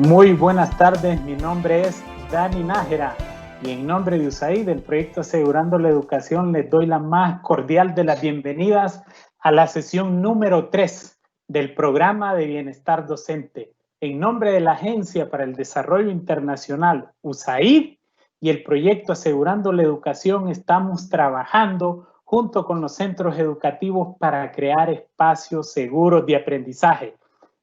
Muy buenas tardes, mi nombre es Dani Nájera y en nombre de USAID, del proyecto Asegurando la Educación, les doy la más cordial de las bienvenidas a la sesión número 3 del programa de bienestar docente. En nombre de la Agencia para el Desarrollo Internacional, USAID, y el proyecto Asegurando la Educación, estamos trabajando junto con los centros educativos para crear espacios seguros de aprendizaje.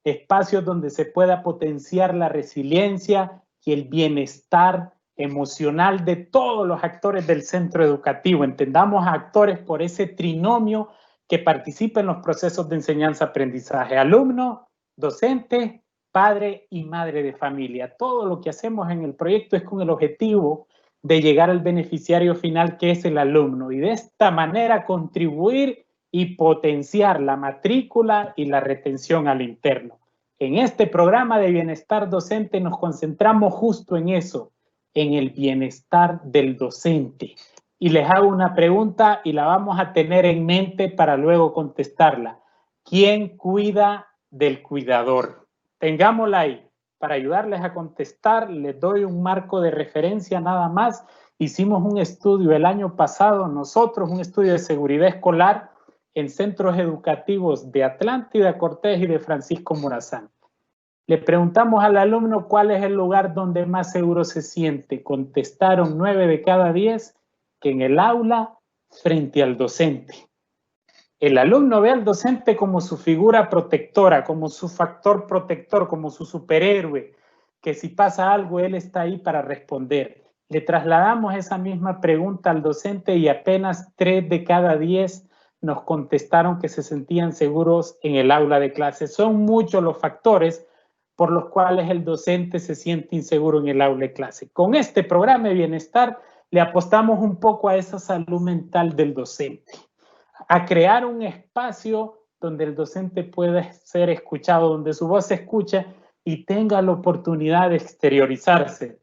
Espacios donde se pueda potenciar la resiliencia y el bienestar emocional de todos los actores del centro educativo. Entendamos a actores por ese trinomio que participa en los procesos de enseñanza-aprendizaje: alumno, docente, padre y madre de familia. Todo lo que hacemos en el proyecto es con el objetivo de llegar al beneficiario final, que es el alumno, y de esta manera contribuir y potenciar la matrícula y la retención al interno. En este programa de bienestar docente nos concentramos justo en eso, en el bienestar del docente. Y les hago una pregunta y la vamos a tener en mente para luego contestarla. ¿Quién cuida del cuidador? Tengámosla ahí. Para ayudarles a contestar, les doy un marco de referencia nada más. Hicimos un estudio el año pasado nosotros, un estudio de seguridad escolar en centros educativos de Atlántida, Cortés y de Francisco Morazán. Le preguntamos al alumno cuál es el lugar donde más seguro se siente. Contestaron 9 de cada 10 que en el aula frente al docente. El alumno ve al docente como su figura protectora, como su factor protector, como su superhéroe, que si pasa algo él está ahí para responder. Le trasladamos esa misma pregunta al docente y apenas 3 de cada 10 nos contestaron que se sentían seguros en el aula de clase. Son muchos los factores por los cuales el docente se siente inseguro en el aula de clase. Con este programa de bienestar le apostamos un poco a esa salud mental del docente, a crear un espacio donde el docente pueda ser escuchado, donde su voz se escuche y tenga la oportunidad de exteriorizarse.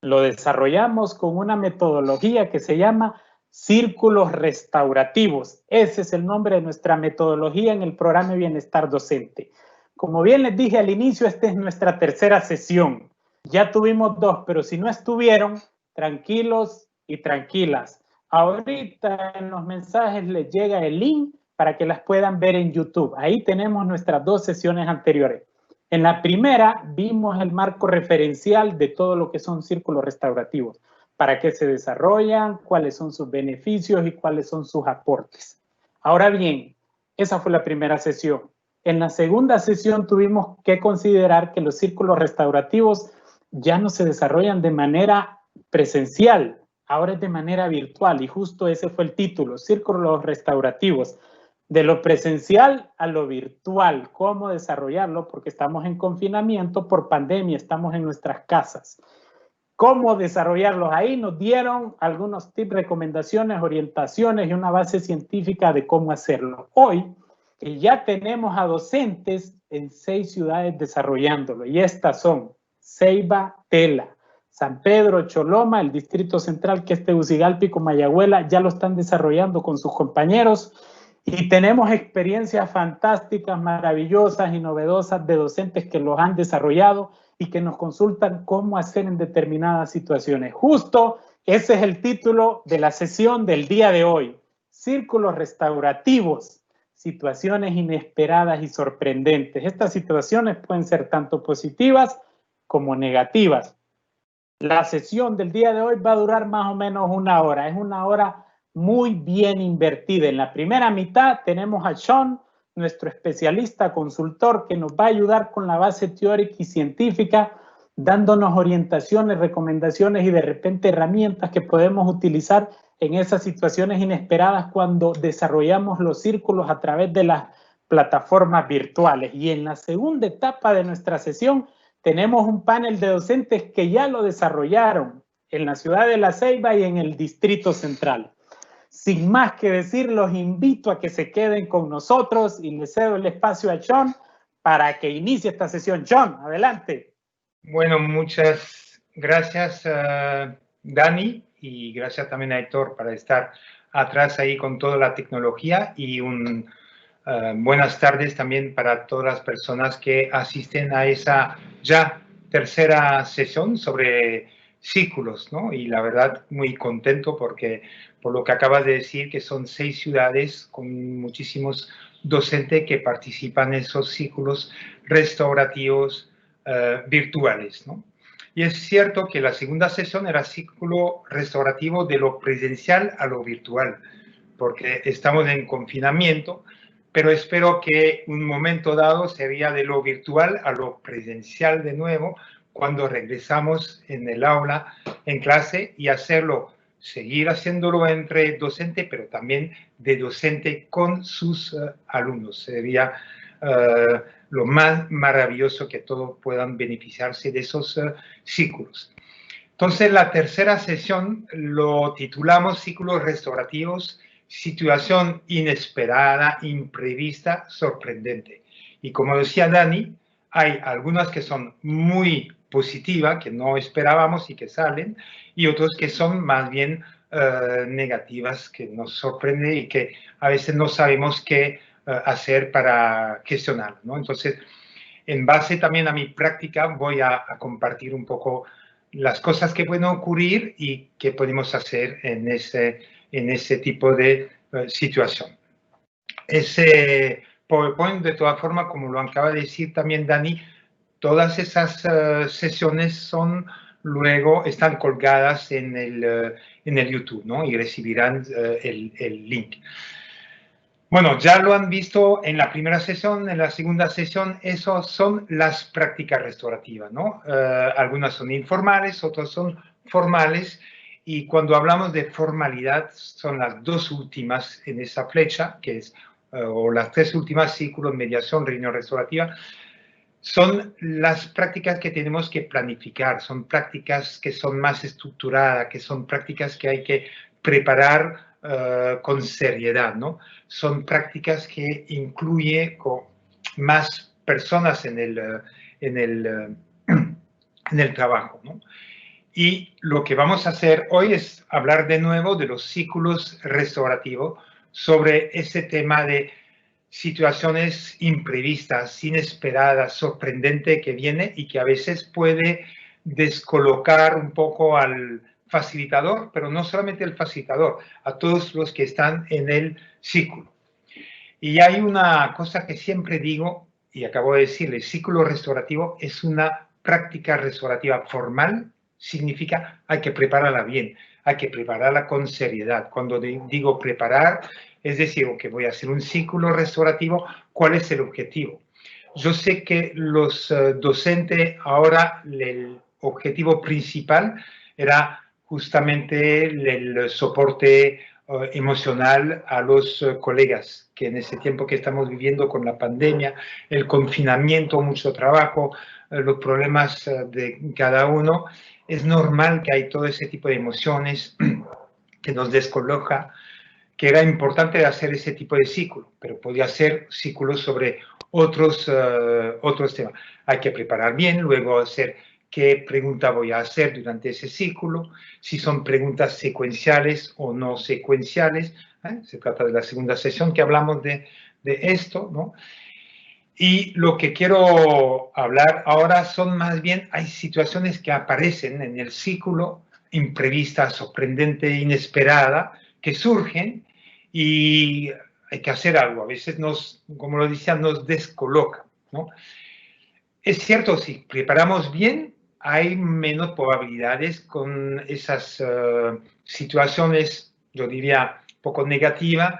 Lo desarrollamos con una metodología que se llama círculos restaurativos. Ese es el nombre de nuestra metodología en el programa de bienestar docente. Como bien les dije al inicio, esta es nuestra tercera sesión. Ya tuvimos 2, pero si no estuvieron, tranquilos y tranquilas. Ahorita en los mensajes les llega el link para que las puedan ver en YouTube. Ahí tenemos nuestras 2 sesiones anteriores. En la primera vimos el marco referencial de todo lo que son círculos restaurativos, para qué se desarrollan, cuáles son sus beneficios y cuáles son sus aportes. Ahora bien, esa fue la primera sesión. En la segunda sesión tuvimos que considerar que los círculos restaurativos ya no se desarrollan de manera presencial, ahora es de manera virtual, y justo ese fue el título, círculos restaurativos. De lo presencial a lo virtual, cómo desarrollarlo, porque estamos en confinamiento por pandemia, estamos en nuestras casas. ¿Cómo desarrollarlos? Ahí nos dieron algunos tips, recomendaciones, orientaciones y una base científica de cómo hacerlo. Hoy ya tenemos a docentes en 6 ciudades desarrollándolo, y estas son Ceiba, Tela, San Pedro, Choloma, el Distrito Central, que es Tegucigalpa, Comayagüela, ya lo están desarrollando con sus compañeros. Y tenemos experiencias fantásticas, maravillosas y novedosas de docentes que los han desarrollado y que nos consultan cómo hacer en determinadas situaciones. Justo ese es el título de la sesión del día de hoy. Círculos restaurativos, situaciones inesperadas y sorprendentes. Estas situaciones pueden ser tanto positivas como negativas. La sesión del día de hoy va a durar más o menos 1 hora. Es 1 hora muy bien invertida. En la primera mitad tenemos a Sean, nuestro especialista consultor, que nos va a ayudar con la base teórica y científica, dándonos orientaciones, recomendaciones y de repente herramientas que podemos utilizar en esas situaciones inesperadas cuando desarrollamos los círculos a través de las plataformas virtuales. Y en la segunda etapa de nuestra sesión tenemos un panel de docentes que ya lo desarrollaron en la ciudad de La Ceiba y en el Distrito Central. Sin más que decir, los invito a que se queden con nosotros y les cedo el espacio a John para que inicie esta sesión. John, adelante. Bueno, muchas gracias, Dani, y gracias también a Héctor por estar atrás ahí con toda la tecnología, y buenas tardes también para todas las personas que asisten a esa ya tercera sesión sobre círculos, ¿no? Y la verdad, muy contento porque por lo que acabas de decir, que son 6 ciudades con muchísimos docentes que participan en esos círculos restaurativos virtuales, ¿no? Y es cierto que la segunda sesión era círculo restaurativo de lo presencial a lo virtual, porque estamos en confinamiento, pero espero que un momento dado sería de lo virtual a lo presencial de nuevo, cuando regresamos en el aula, en clase, y hacerlo, seguir haciéndolo entre docente, pero también de docente con sus alumnos. Sería lo más maravilloso que todos puedan beneficiarse de esos círculos. Entonces, la tercera sesión lo titulamos Círculos Restaurativos, Situación Inesperada, Imprevista, Sorprendente. Y como decía Dani, hay algunas que son muy positivas, que no esperábamos y que salen, y otras que son más bien negativas, que nos sorprenden y que a veces no sabemos qué hacer para gestionar, ¿no? Entonces, en base también a mi práctica, voy a compartir un poco las cosas que pueden ocurrir y qué podemos hacer en ese tipo de situación. Ese PowerPoint, de todas formas, como lo acaba de decir también Dani, todas esas sesiones luego están colgadas en el YouTube, ¿no? Y recibirán el link. Bueno, ya lo han visto en la primera sesión, en la segunda sesión, esas son las prácticas restaurativas, ¿no? Algunas son informales, otras son formales, y cuando hablamos de formalidad, son las dos últimas en esa flecha, que es, o las tres últimas, círculos, mediación, reunión restaurativa, son las prácticas que tenemos que planificar, son prácticas que son más estructuradas, que son prácticas que hay que preparar con seriedad, ¿no? Son prácticas que incluyen con más personas en el trabajo, ¿no? Y lo que vamos a hacer hoy es hablar de nuevo de los círculos restaurativos, sobre ese tema de situaciones imprevistas, inesperadas, sorprendente que viene y que a veces puede descolocar un poco al facilitador, pero no solamente el facilitador, a todos los que están en el círculo. Y hay una cosa que siempre digo, y acabo de decirle, el círculo restaurativo es una práctica restaurativa formal, significa hay que prepararla bien, hay que prepararla con seriedad. Cuando digo preparar, es decir, que voy a hacer un círculo restaurativo, ¿cuál es el objetivo? Yo sé que los docentes ahora, el objetivo principal era justamente el soporte emocional a los colegas, que en ese tiempo que estamos viviendo con la pandemia, el confinamiento, mucho trabajo, los problemas de cada uno, es normal que hay todo ese tipo de emociones que nos descoloca, que era importante hacer ese tipo de ciclo, pero podía ser círculos sobre otros temas. Hay que preparar bien, luego hacer qué pregunta voy a hacer durante ese círculo, si son preguntas secuenciales o no secuenciales. Se trata de la segunda sesión que hablamos de esto, ¿no? Y lo que quiero hablar ahora son más bien, hay situaciones que aparecen en el círculo, imprevista, sorprendente, inesperada, que surgen y hay que hacer algo. A veces como lo decía, nos descoloca, ¿no? Es cierto, si preparamos bien, hay menos probabilidades con esas situaciones, yo diría, poco negativas,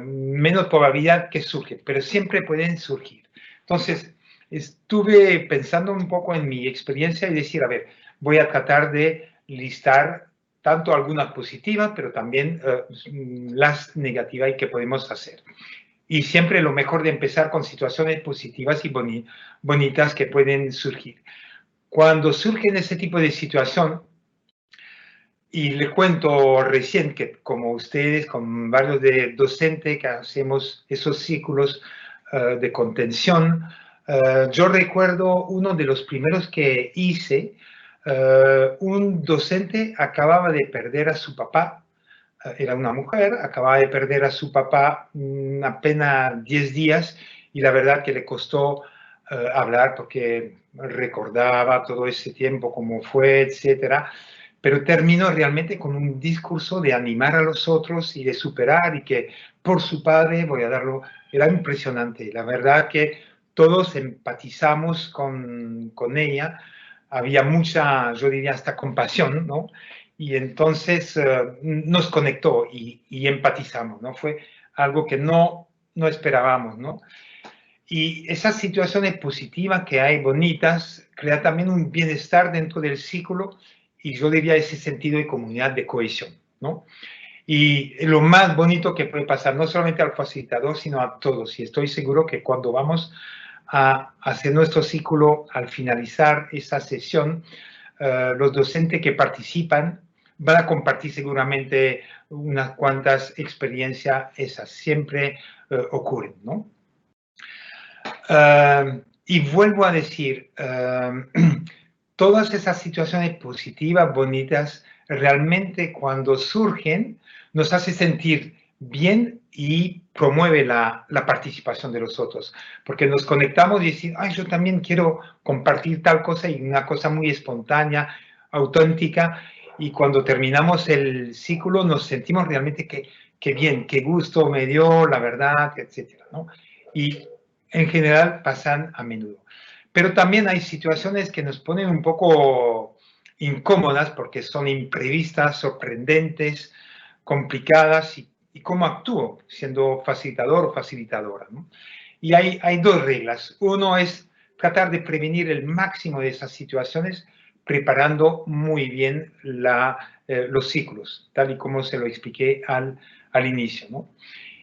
menos probabilidad que surge, pero siempre pueden surgir. Entonces, estuve pensando un poco en mi experiencia y decir, a ver, voy a tratar de listar tanto algunas positivas, pero también las negativas y qué podemos hacer. Y siempre lo mejor de empezar con situaciones positivas y bonitas que pueden surgir. Cuando surgen ese tipo de situación, y les cuento recién que como ustedes, con varios de docentes que hacemos esos círculos de contención, yo recuerdo uno de los primeros que hice, un docente acababa de perder a su papá, era una mujer, acababa de perder a su papá apenas 10 días y la verdad que le costó hablar porque recordaba todo ese tiempo, cómo fue, etcétera. Pero terminó realmente con un discurso de animar a los otros y de superar y que por su padre, voy a darlo, era impresionante. La verdad que todos empatizamos con ella, había mucha, yo diría hasta compasión, ¿no? Y entonces nos conectó y empatizamos, ¿no? Fue algo que no esperábamos, ¿no? Y esas situaciones positivas que hay, bonitas, crea también un bienestar dentro del círculo y yo diría ese sentido de comunidad, de cohesión, ¿no? Y lo más bonito que puede pasar, no solamente al facilitador, sino a todos. Y estoy seguro que cuando vamos a hacer nuestro círculo, al finalizar esa sesión, los docentes que participan van a compartir seguramente unas cuantas experiencias, esas siempre ocurren, ¿no? Y vuelvo a decir, todas esas situaciones positivas, bonitas, realmente cuando surgen nos hace sentir bien y promueve la participación de los otros, porque nos conectamos y decimos, ay, yo también quiero compartir tal cosa y una cosa muy espontánea, auténtica, y cuando terminamos el ciclo nos sentimos realmente que bien, qué gusto me dio, la verdad, etcétera, ¿no? Y en general pasan a menudo. Pero también hay situaciones que nos ponen un poco incómodas porque son imprevistas, sorprendentes, complicadas y cómo actúo siendo facilitador o facilitadora, ¿no? Y hay dos reglas. Uno es tratar de prevenir el máximo de esas situaciones preparando muy bien los ciclos, tal y como se lo expliqué al inicio, ¿no?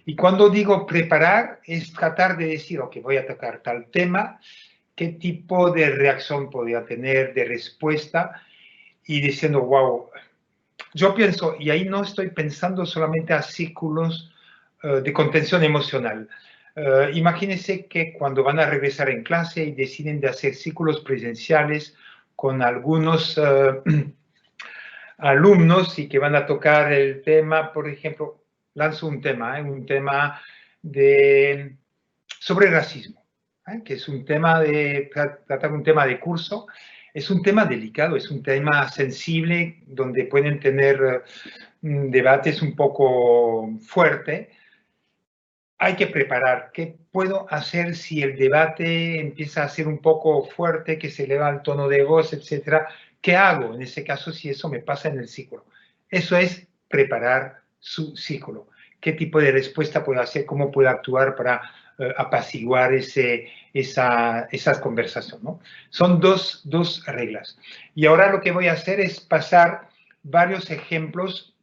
Y cuando digo preparar, es tratar de decir, ok, voy a tocar tal tema, qué tipo de reacción podría tener, de respuesta, y diciendo, wow, yo pienso, y ahí no estoy pensando solamente a círculos de contención emocional. Imagínense que cuando van a regresar en clase y deciden de hacer círculos presenciales con algunos alumnos y que van a tocar el tema, por ejemplo, lanzo un tema sobre racismo, que es un tema tratar un tema de curso, es un tema delicado, es un tema sensible, donde pueden tener debates un poco fuertes. Hay que preparar. ¿Qué puedo hacer si el debate empieza a ser un poco fuerte, que se eleva el tono de voz, etcétera? ¿Qué hago en ese caso si eso me pasa en el círculo? Eso es preparar su círculo. ¿Qué tipo de respuesta puedo hacer? ¿Cómo puedo actuar para apaciguar esas conversaciones, ¿no? Son dos reglas. Y ahora lo que voy a hacer es pasar varios ejemplos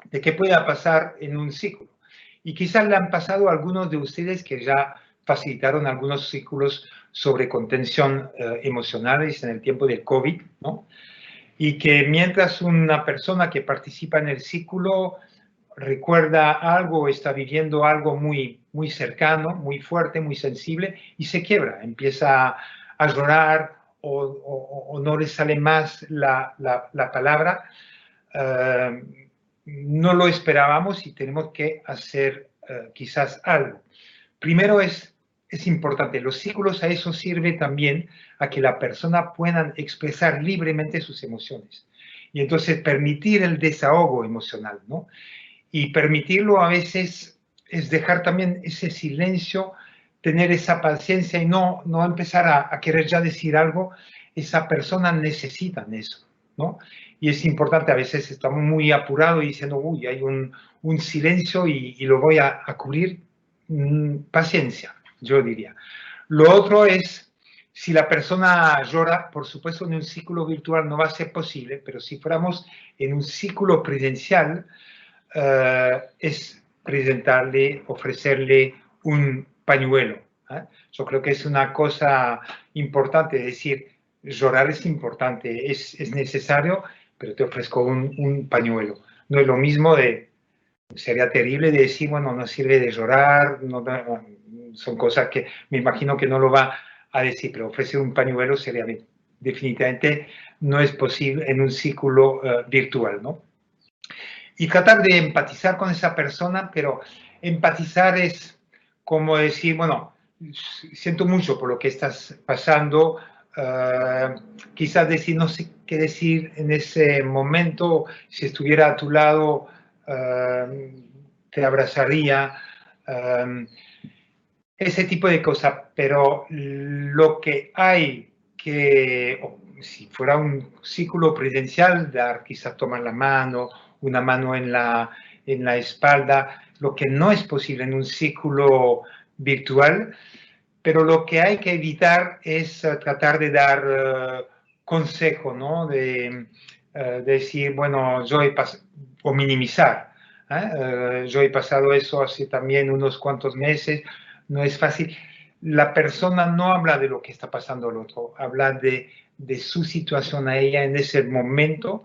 de qué pueda pasar en un círculo. Y quizás le han pasado a algunos de ustedes que ya facilitaron algunos círculos sobre contención emocionales en el tiempo del COVID, ¿no? Y que mientras una persona que participa en el círculo recuerda algo, está viviendo algo muy, muy cercano, muy fuerte, muy sensible, y se quiebra, empieza a llorar o no le sale más la palabra. No lo esperábamos y tenemos que hacer quizás algo. Primero es importante, los círculos a eso sirve también a que la persona pueda expresar libremente sus emociones y entonces permitir el desahogo emocional, ¿no? Y permitirlo a veces es dejar también ese silencio, tener esa paciencia y no empezar a querer ya decir algo. Esa persona necesita eso, ¿no? Y es importante, a veces estamos muy apurados y diciendo, uy, hay un silencio y lo voy a cubrir. Paciencia, yo diría. Lo otro es, si la persona llora, por supuesto en un círculo virtual no va a ser posible, pero si fuéramos en un círculo presencial, es presentarle, ofrecerle un pañuelo. Yo creo que es una cosa importante, decir, llorar es importante, es necesario, pero te ofrezco un pañuelo. No es lo mismo sería terrible de decir, bueno, no sirve de llorar, son cosas que me imagino que no lo va a decir, pero ofrecer un pañuelo sería definitivamente no es posible en un círculo virtual, ¿no? Y tratar de empatizar con esa persona, pero empatizar es como decir, bueno, siento mucho por lo que estás pasando. Quizás decir, no sé qué decir en ese momento. Si estuviera a tu lado, te abrazaría. Ese tipo de cosas, pero lo que hay que, si fuera un círculo presencial, dar quizás tomar la mano, una mano en la espalda, lo que no es posible en un círculo virtual, pero lo que hay que evitar es tratar de dar consejo, ¿no? De decir, bueno, yo he pasado, o minimizar. Yo he pasado eso hace también unos cuantos meses, no es fácil. La persona no habla de lo que está pasando al otro, habla de su situación a ella en ese momento,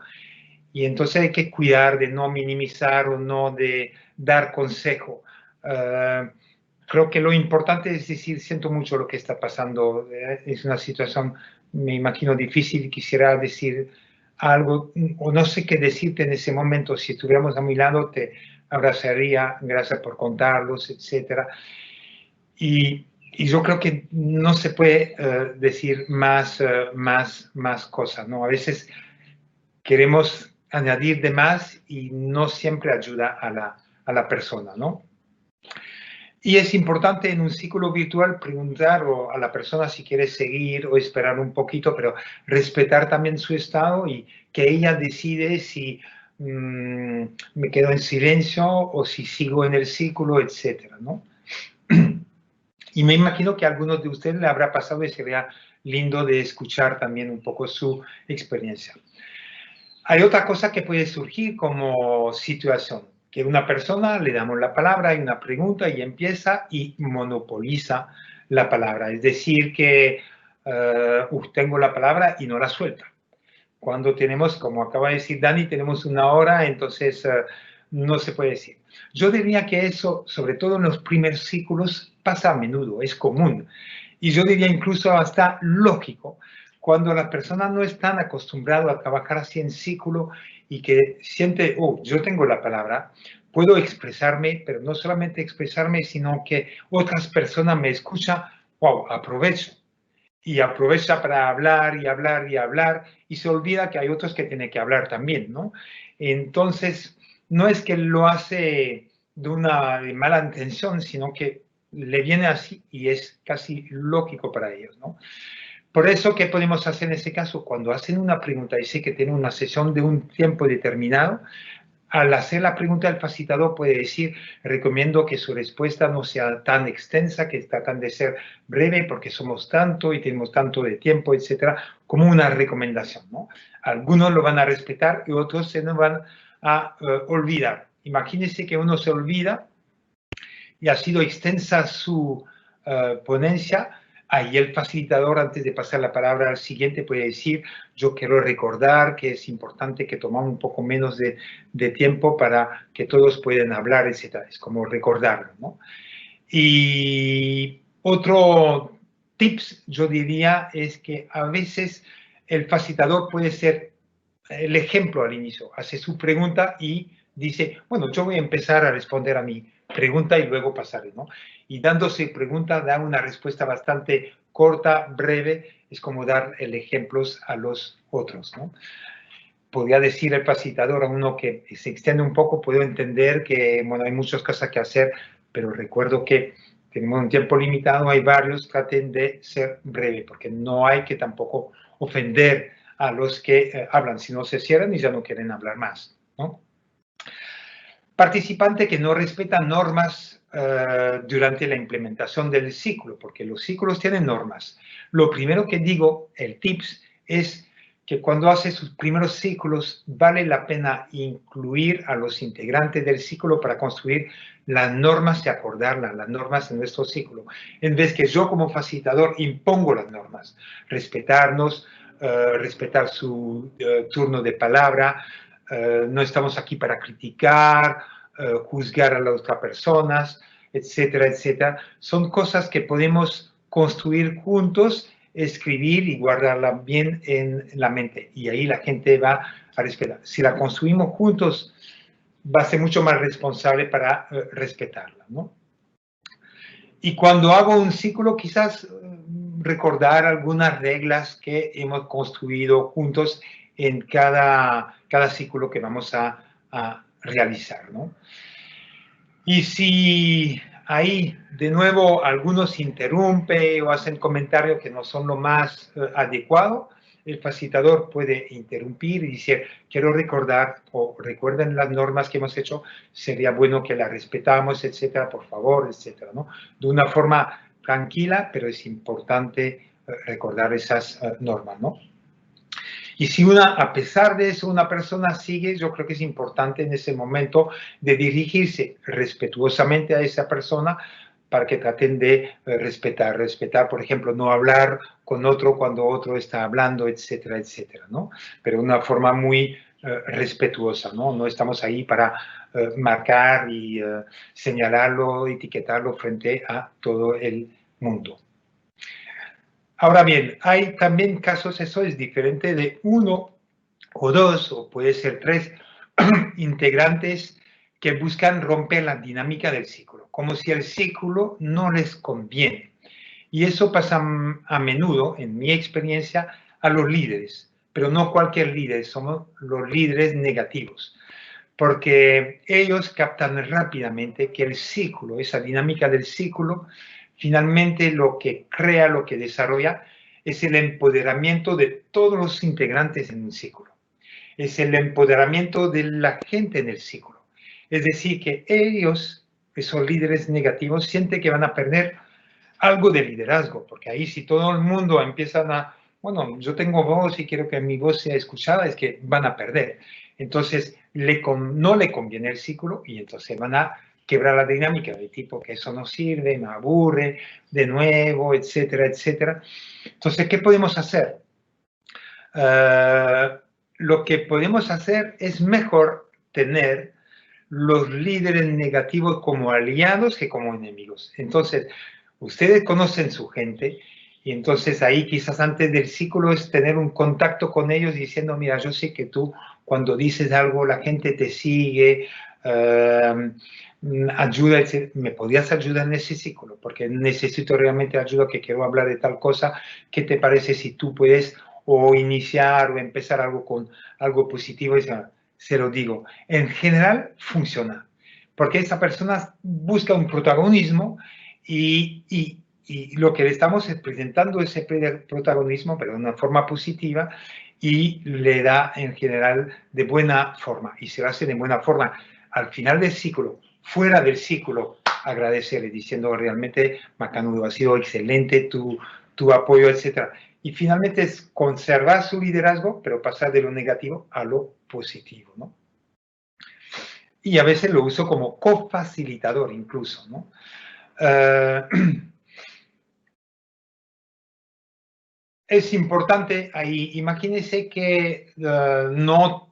y entonces hay que cuidar de no minimizar o no de dar consejo. Creo que lo importante es decir, siento mucho lo que está pasando, es una situación, me imagino, difícil, quisiera decir algo, o no sé qué decirte en ese momento. Si estuviéramos a mi lado, te abrazaría, gracias por contarlos, etc. Y yo creo que no se puede decir más cosas, ¿no? A veces queremos añadir de más y no siempre ayuda a la persona, ¿no? Y es importante en un círculo virtual preguntar a la persona si quiere seguir o esperar un poquito, pero respetar también su estado y que ella decide si me quedo en silencio o si sigo en el círculo, etcétera, ¿no? Y me imagino que a algunos de ustedes le habrá pasado y sería lindo de escuchar también un poco su experiencia. Hay otra cosa que puede surgir como situación, que una persona le damos la palabra, hay una pregunta y empieza y monopoliza la palabra. Es decir, que tengo la palabra y no la suelta. Cuando tenemos, como acaba de decir Dani, tenemos una hora, entonces no se puede decir. Yo diría que eso, sobre todo en los primeros círculos, pasa a menudo, es común. Y yo diría incluso hasta lógico. Cuando las personas no están acostumbradas a trabajar así en círculo y que siente, yo tengo la palabra, puedo expresarme, pero no solamente expresarme, sino que otras personas me escuchan, aprovecho. Y aprovecha para hablar y hablar y hablar y se olvida que hay otros que tienen que hablar también, ¿no? Entonces, no es que lo hace de una mala intención, sino que le viene así y es casi lógico para ellos, ¿no? Por eso, ¿qué podemos hacer en ese caso? Cuando hacen una pregunta y sé que tienen una sesión de un tiempo determinado, al hacer la pregunta, el facilitador puede decir, recomiendo que su respuesta no sea tan extensa, que tratan de ser breve porque somos tanto y tenemos tanto de tiempo, etcétera, como una recomendación, ¿no? Algunos lo van a respetar y otros se nos van a olvidar. Imagínense que uno se olvida y ha sido extensa su ponencia. Ahí el facilitador, antes de pasar la palabra al siguiente, puede decir, yo quiero recordar que es importante que tomamos un poco menos de tiempo para que todos puedan hablar, etc. Es como recordarlo, ¿no? Y otro tips, yo diría, es que a veces el facilitador puede ser el ejemplo al inicio. Hace su pregunta y dice, bueno, yo voy a empezar a responder a mi pregunta y luego pasaré, ¿no? Y dándose pregunta da una respuesta bastante corta, breve, es como dar el ejemplos a los otros, ¿no? Podría decir el facilitador a uno que se extiende un poco, puedo entender que, bueno, hay muchas cosas que hacer, pero recuerdo que tenemos un tiempo limitado, hay varios, traten de ser breve, porque no hay que tampoco ofender a los que hablan, si no se cierran y ya no quieren hablar más, ¿no? Participante que no respeta normas durante la implementación del ciclo, porque los ciclos tienen normas. Lo primero que digo, el tips, es que cuando hace sus primeros ciclos vale la pena incluir a los integrantes del ciclo para construir las normas y acordarlas, las normas en nuestro ciclo. En vez que yo como facilitador impongo las normas, respetarnos, respetar su turno de palabra, no estamos aquí para criticar, juzgar a las otras personas, etcétera, etcétera. Son cosas que podemos construir juntos, escribir y guardarla bien en la mente. Y ahí la gente va a respetar. Si la construimos juntos, va a ser mucho más responsable para respetarla, ¿no? Y cuando hago un círculo, quizás recordar algunas reglas que hemos construido juntos en cada círculo que vamos a realizar, ¿no? Y si ahí, de nuevo, algunos interrumpen o hacen comentarios que no son lo más adecuado, el facilitador puede interrumpir y decir, quiero recordar, o recuerden las normas que hemos hecho, sería bueno que las respetamos, etcétera, por favor, etcétera, ¿no? De una forma tranquila, pero es importante recordar esas normas, ¿no? Y si a pesar de eso, una persona sigue, yo creo que es importante en ese momento de dirigirse respetuosamente a esa persona para que traten de respetar, por ejemplo, no hablar con otro cuando otro está hablando, etcétera, etcétera, ¿no? Pero de una forma muy respetuosa, ¿no? No estamos ahí para marcar y señalarlo, etiquetarlo frente a todo el mundo. Ahora bien, hay también casos, eso es diferente, de 1 o 2, o puede ser 3 integrantes que buscan romper la dinámica del círculo, como si el círculo no les conviene. Y eso pasa a menudo, en mi experiencia, a los líderes, pero no cualquier líder, somos los líderes negativos, porque ellos captan rápidamente que el círculo, esa dinámica del círculo, finalmente lo que crea, lo que desarrolla, es el empoderamiento de todos los integrantes en un círculo. Es el empoderamiento de la gente en el círculo. Es decir, que ellos, esos líderes negativos, sienten que van a perder algo de liderazgo, porque ahí si todo el mundo empiezan a, bueno, yo tengo voz y quiero que mi voz sea escuchada, es que van a perder. Entonces, no le conviene el círculo y entonces van a quebrar la dinámica de tipo que eso no sirve, me aburre, de nuevo, etcétera, etcétera. Entonces, ¿qué podemos hacer? Lo que podemos hacer es mejor tener los líderes negativos como aliados que como enemigos. Entonces, ustedes conocen su gente y entonces ahí quizás antes del círculo es tener un contacto con ellos diciendo, mira, yo sé que tú cuando dices algo la gente te sigue, ayuda, ¿me podrías ayudar en ese círculo? Porque necesito realmente ayuda, que quiero hablar de tal cosa. ¿Qué te parece si tú puedes o iniciar o empezar algo con algo positivo? Se lo digo, en general funciona, porque esa persona busca un protagonismo y lo que le estamos es presentando ese protagonismo, pero de una forma positiva, y le da en general de buena forma, y se lo hace de buena forma. Al final del ciclo, fuera del ciclo, agradecerle, diciendo realmente, Macanudo, ha sido excelente tu apoyo, etcétera. Y finalmente es conservar su liderazgo, pero pasar de lo negativo a lo positivo, ¿no? Y a veces lo uso como cofacilitador incluso, ¿no? Es importante ahí, imagínense que no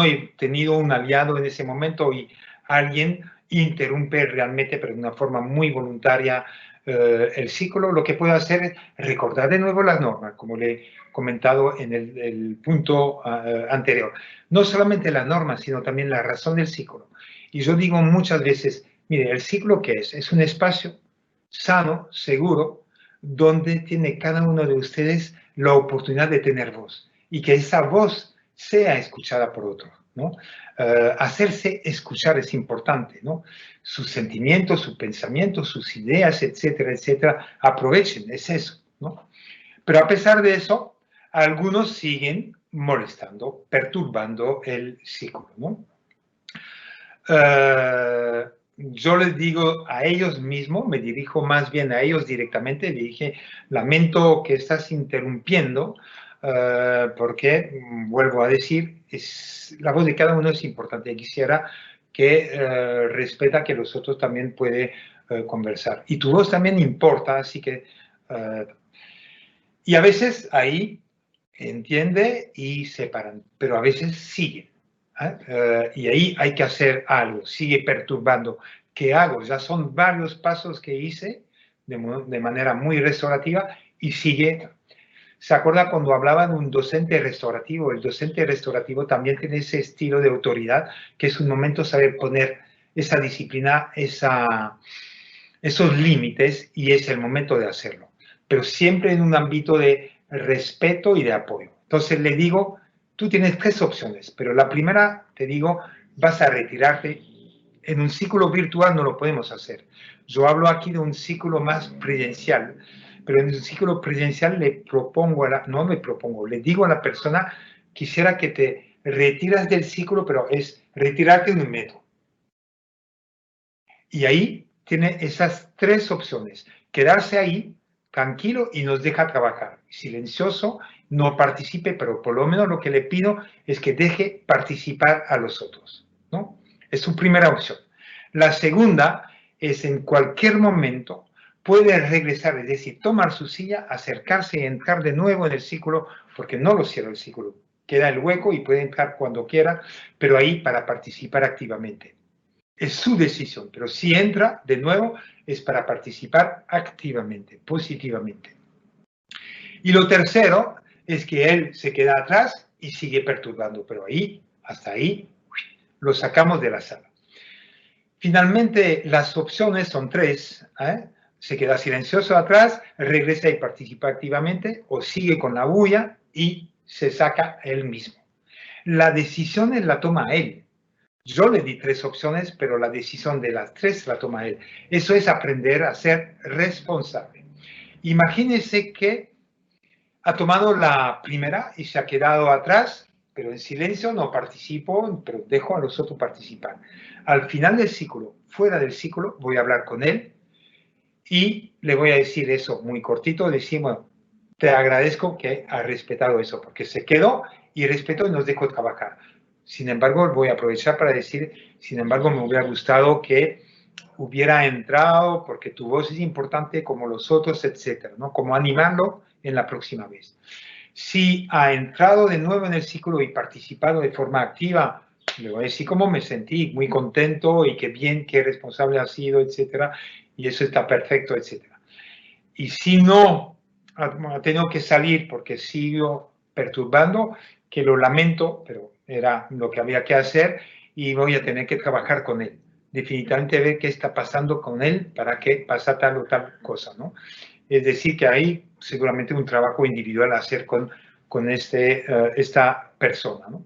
he tenido un aliado en ese momento y alguien interrumpe realmente, pero de una forma muy voluntaria, el ciclo. Lo que puedo hacer es recordar de nuevo las normas, como le he comentado en el punto anterior. No solamente las normas, sino también la razón del ciclo. Y yo digo muchas veces, mire, ¿el ciclo qué es? Es un espacio sano, seguro, donde tiene cada uno de ustedes la oportunidad de tener voz y que esa voz sea escuchada por otro, ¿no? Hacerse escuchar es importante, ¿no? Sus sentimientos, sus pensamientos, sus ideas, etcétera, etcétera, aprovechen, es eso, ¿no? Pero a pesar de eso, algunos siguen molestando, perturbando el ciclo, ¿no? Yo les digo a ellos mismos, me dirijo más bien a ellos directamente, le dije, lamento que estás interrumpiendo, porque, vuelvo a decir, la voz de cada uno es importante. Quisiera que respeta que los otros también pueden conversar. Y tu voz también importa, así que... y a veces ahí entiende y separan, pero a veces siguen. Y ahí hay que hacer algo, sigue perturbando. ¿Qué hago? Ya son varios pasos que hice de manera muy restaurativa y sigue. ¿Se acuerda cuando hablaba de un docente restaurativo? El docente restaurativo también tiene ese estilo de autoridad, que es un momento saber poner esa disciplina, esa esos límites y es el momento de hacerlo, pero siempre en un ámbito de respeto y de apoyo. Entonces le digo, tú tienes 3 opciones, pero la primera, te digo, vas a retirarte. En un círculo virtual no lo podemos hacer. Yo hablo aquí de un círculo más presencial, pero en un círculo presencial le digo a la persona, quisiera que te retiras del círculo, pero es retirarte en un metro. Y ahí tiene esas 3 opciones. Quedarse ahí, tranquilo, y nos deja trabajar. Silencioso, no participe, pero por lo menos lo que le pido es que deje participar a los otros, ¿no? Es su primera opción. La segunda es en cualquier momento puede regresar, es decir, tomar su silla, acercarse y entrar de nuevo en el círculo, porque no lo cierra el círculo. Queda el hueco y puede entrar cuando quiera, pero ahí para participar activamente. Es su decisión, pero si entra de nuevo es para participar activamente, positivamente. Y lo tercero es que él se queda atrás y sigue perturbando, pero ahí, hasta ahí, lo sacamos de la sala. Finalmente, las opciones son 3. Se queda silencioso atrás, regresa y participa activamente, o sigue con la bulla y se saca él mismo. La decisión la toma él. Yo le di 3 opciones, pero la decisión de las 3 la toma él. Eso es aprender a ser responsable. Imagínense que ha tomado la primera y se ha quedado atrás, pero en silencio, no participo, pero dejo a los otros participar. Al final del ciclo, fuera del ciclo, voy a hablar con él y le voy a decir eso muy cortito, decir, bueno, te agradezco que has respetado eso, porque se quedó y respetó y nos dejó trabajar. Sin embargo, voy a aprovechar para decir, sin embargo, me hubiera gustado que hubiera entrado porque tu voz es importante como los otros, etcétera, ¿no? Como animarlo en la próxima vez. Si ha entrado de nuevo en el ciclo y participado de forma activa, le voy a decir cómo me sentí, muy contento y qué bien, qué responsable ha sido, etcétera, y eso está perfecto, etcétera. Y si no ha tenido que salir porque sigo perturbando, que lo lamento, pero era lo que había que hacer y voy a tener que trabajar con él. Definitivamente ver qué está pasando con él para que pasa tal o tal cosa, ¿no? Es decir, que hay seguramente un trabajo individual a hacer con esta persona, ¿no?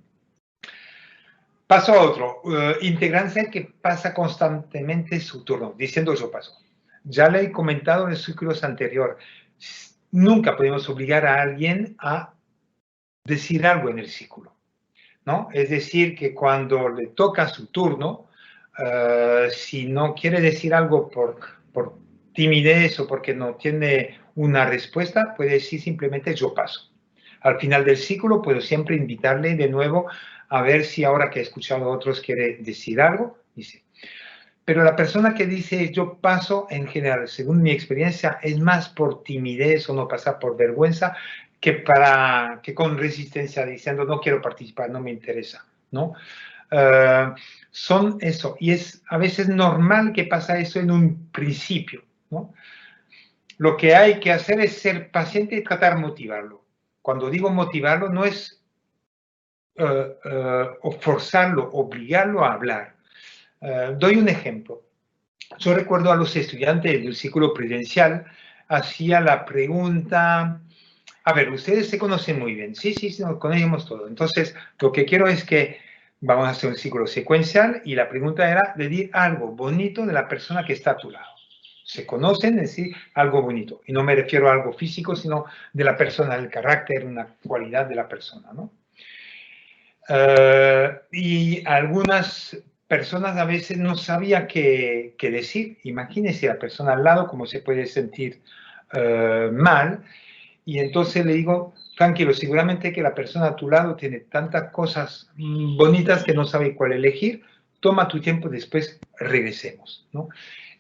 Paso a otro. Integrante que pasa constantemente su turno, diciendo yo paso. Ya le he comentado en los círculos anteriores, nunca podemos obligar a alguien a decir algo en el círculo, ¿no? Es decir, que cuando le toca su turno, si no quiere decir algo por timidez o porque no tiene una respuesta, puede decir simplemente yo paso. Al final del ciclo puedo siempre invitarle de nuevo a ver si ahora que he escuchado a otros quiere decir algo, dice. Pero la persona que dice yo paso, en general, según mi experiencia, es más por timidez o no pasar por vergüenza que con resistencia diciendo no quiero participar, no me interesa, ¿no? Son eso, y es a veces normal que pasa eso en un principio, ¿no? Lo que hay que hacer es ser paciente y tratar de motivarlo. Cuando digo motivarlo no es o forzarlo, obligarlo a hablar. Doy un ejemplo. Yo recuerdo a los estudiantes del círculo presencial, hacía la pregunta, a ver, ustedes se conocen muy bien, sí, nos conocemos todo. Entonces, lo que quiero es que vamos a hacer un ciclo secuencial y la pregunta era decir algo bonito de la persona que está a tu lado. Se conocen, es decir, algo bonito. Y no me refiero a algo físico, sino de la persona, del carácter, una cualidad de la persona, ¿no? Y algunas personas a veces no sabía qué decir. Imagínense la persona al lado cómo se puede sentir mal. Y entonces le digo, tranquilo, seguramente que la persona a tu lado tiene tantas cosas bonitas que no sabe cuál elegir. Toma tu tiempo, después regresemos, ¿no?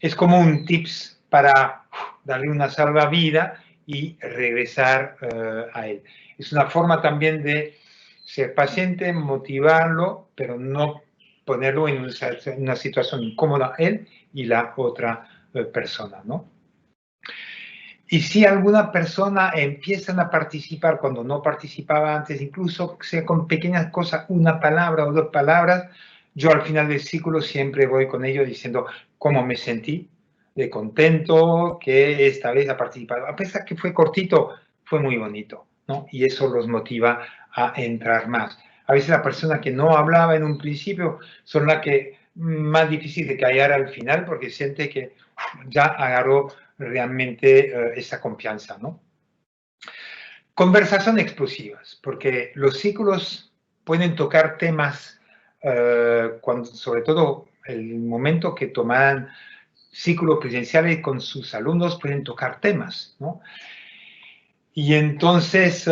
Es como un tips para darle una salvavidas y regresar a él. Es una forma también de ser paciente, motivarlo, pero no ponerlo en una situación incómoda él y la otra persona, ¿no? Y si alguna persona empiezan a participar cuando no participaba antes, incluso sea con pequeñas cosas, una palabra o 2 palabras, yo al final del ciclo siempre voy con ellos diciendo cómo me sentí, de contento que esta vez ha participado. A pesar que fue cortito, fue muy bonito, ¿no? Y eso los motiva a entrar más. A veces la persona que no hablaba en un principio son las que más difícil de callar al final porque siente que ya agarró realmente esa confianza, ¿no? Conversación explosivas, porque los ciclos pueden tocar temas, sobre todo el momento que toman ciclos presenciales con sus alumnos, pueden tocar temas, ¿no? Y entonces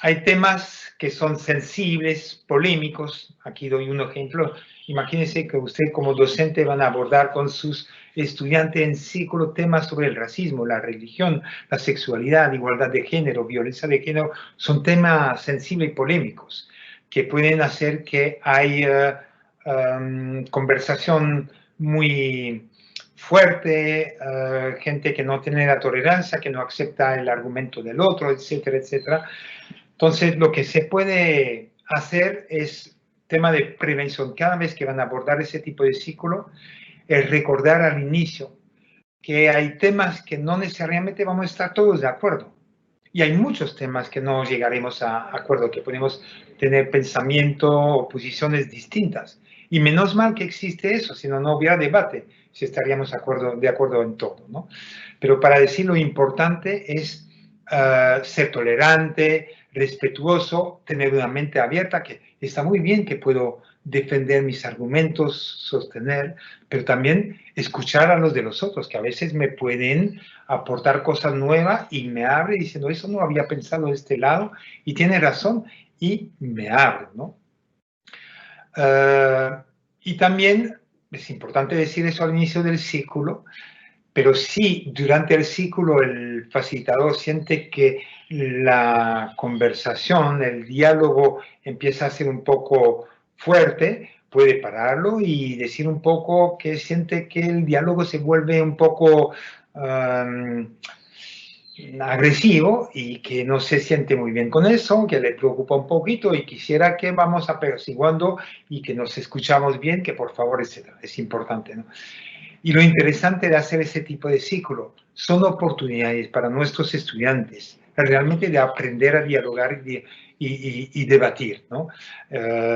hay temas que son sensibles, polémicos. Aquí doy un ejemplo. Imagínense que usted como docente van a abordar con sus estudiantes en ciclo temas sobre el racismo, la religión, la sexualidad, igualdad de género, violencia de género. Son temas sensibles y polémicos que pueden hacer que hay conversación muy fuerte, gente que no tiene la tolerancia, que no acepta el argumento del otro, etcétera, etcétera. Entonces, lo que se puede hacer es tema de prevención. Cada vez que van a abordar ese tipo de ciclo, es recordar al inicio que hay temas que no necesariamente vamos a estar todos de acuerdo. Y hay muchos temas que no llegaremos a acuerdo, que podemos tener pensamiento o posiciones distintas. Y menos mal que existe eso, si no, no hubiera debate, si estaríamos de acuerdo en todo, ¿no? Pero para decir lo importante es ser tolerante, respetuoso, tener una mente abierta, que está muy bien que puedo defender mis argumentos, sostener, pero también escuchar a los de los otros, que a veces me pueden aportar cosas nuevas y me abre diciendo, eso no había pensado de este lado y tiene razón y me abre, ¿no? Y también es importante decir eso al inicio del ciclo, pero si durante el ciclo el facilitador siente que la conversación, el diálogo empieza a ser un poco fuerte, puede pararlo y decir un poco que siente que el diálogo se vuelve un poco agresivo y que no se siente muy bien con eso, que le preocupa un poquito y quisiera que vamos apaciguando y que nos escuchamos bien, que por favor, etcétera. Es importante, ¿no? Y lo interesante de hacer ese tipo de ciclo son oportunidades para nuestros estudiantes realmente de aprender a dialogar y debatir, ¿no?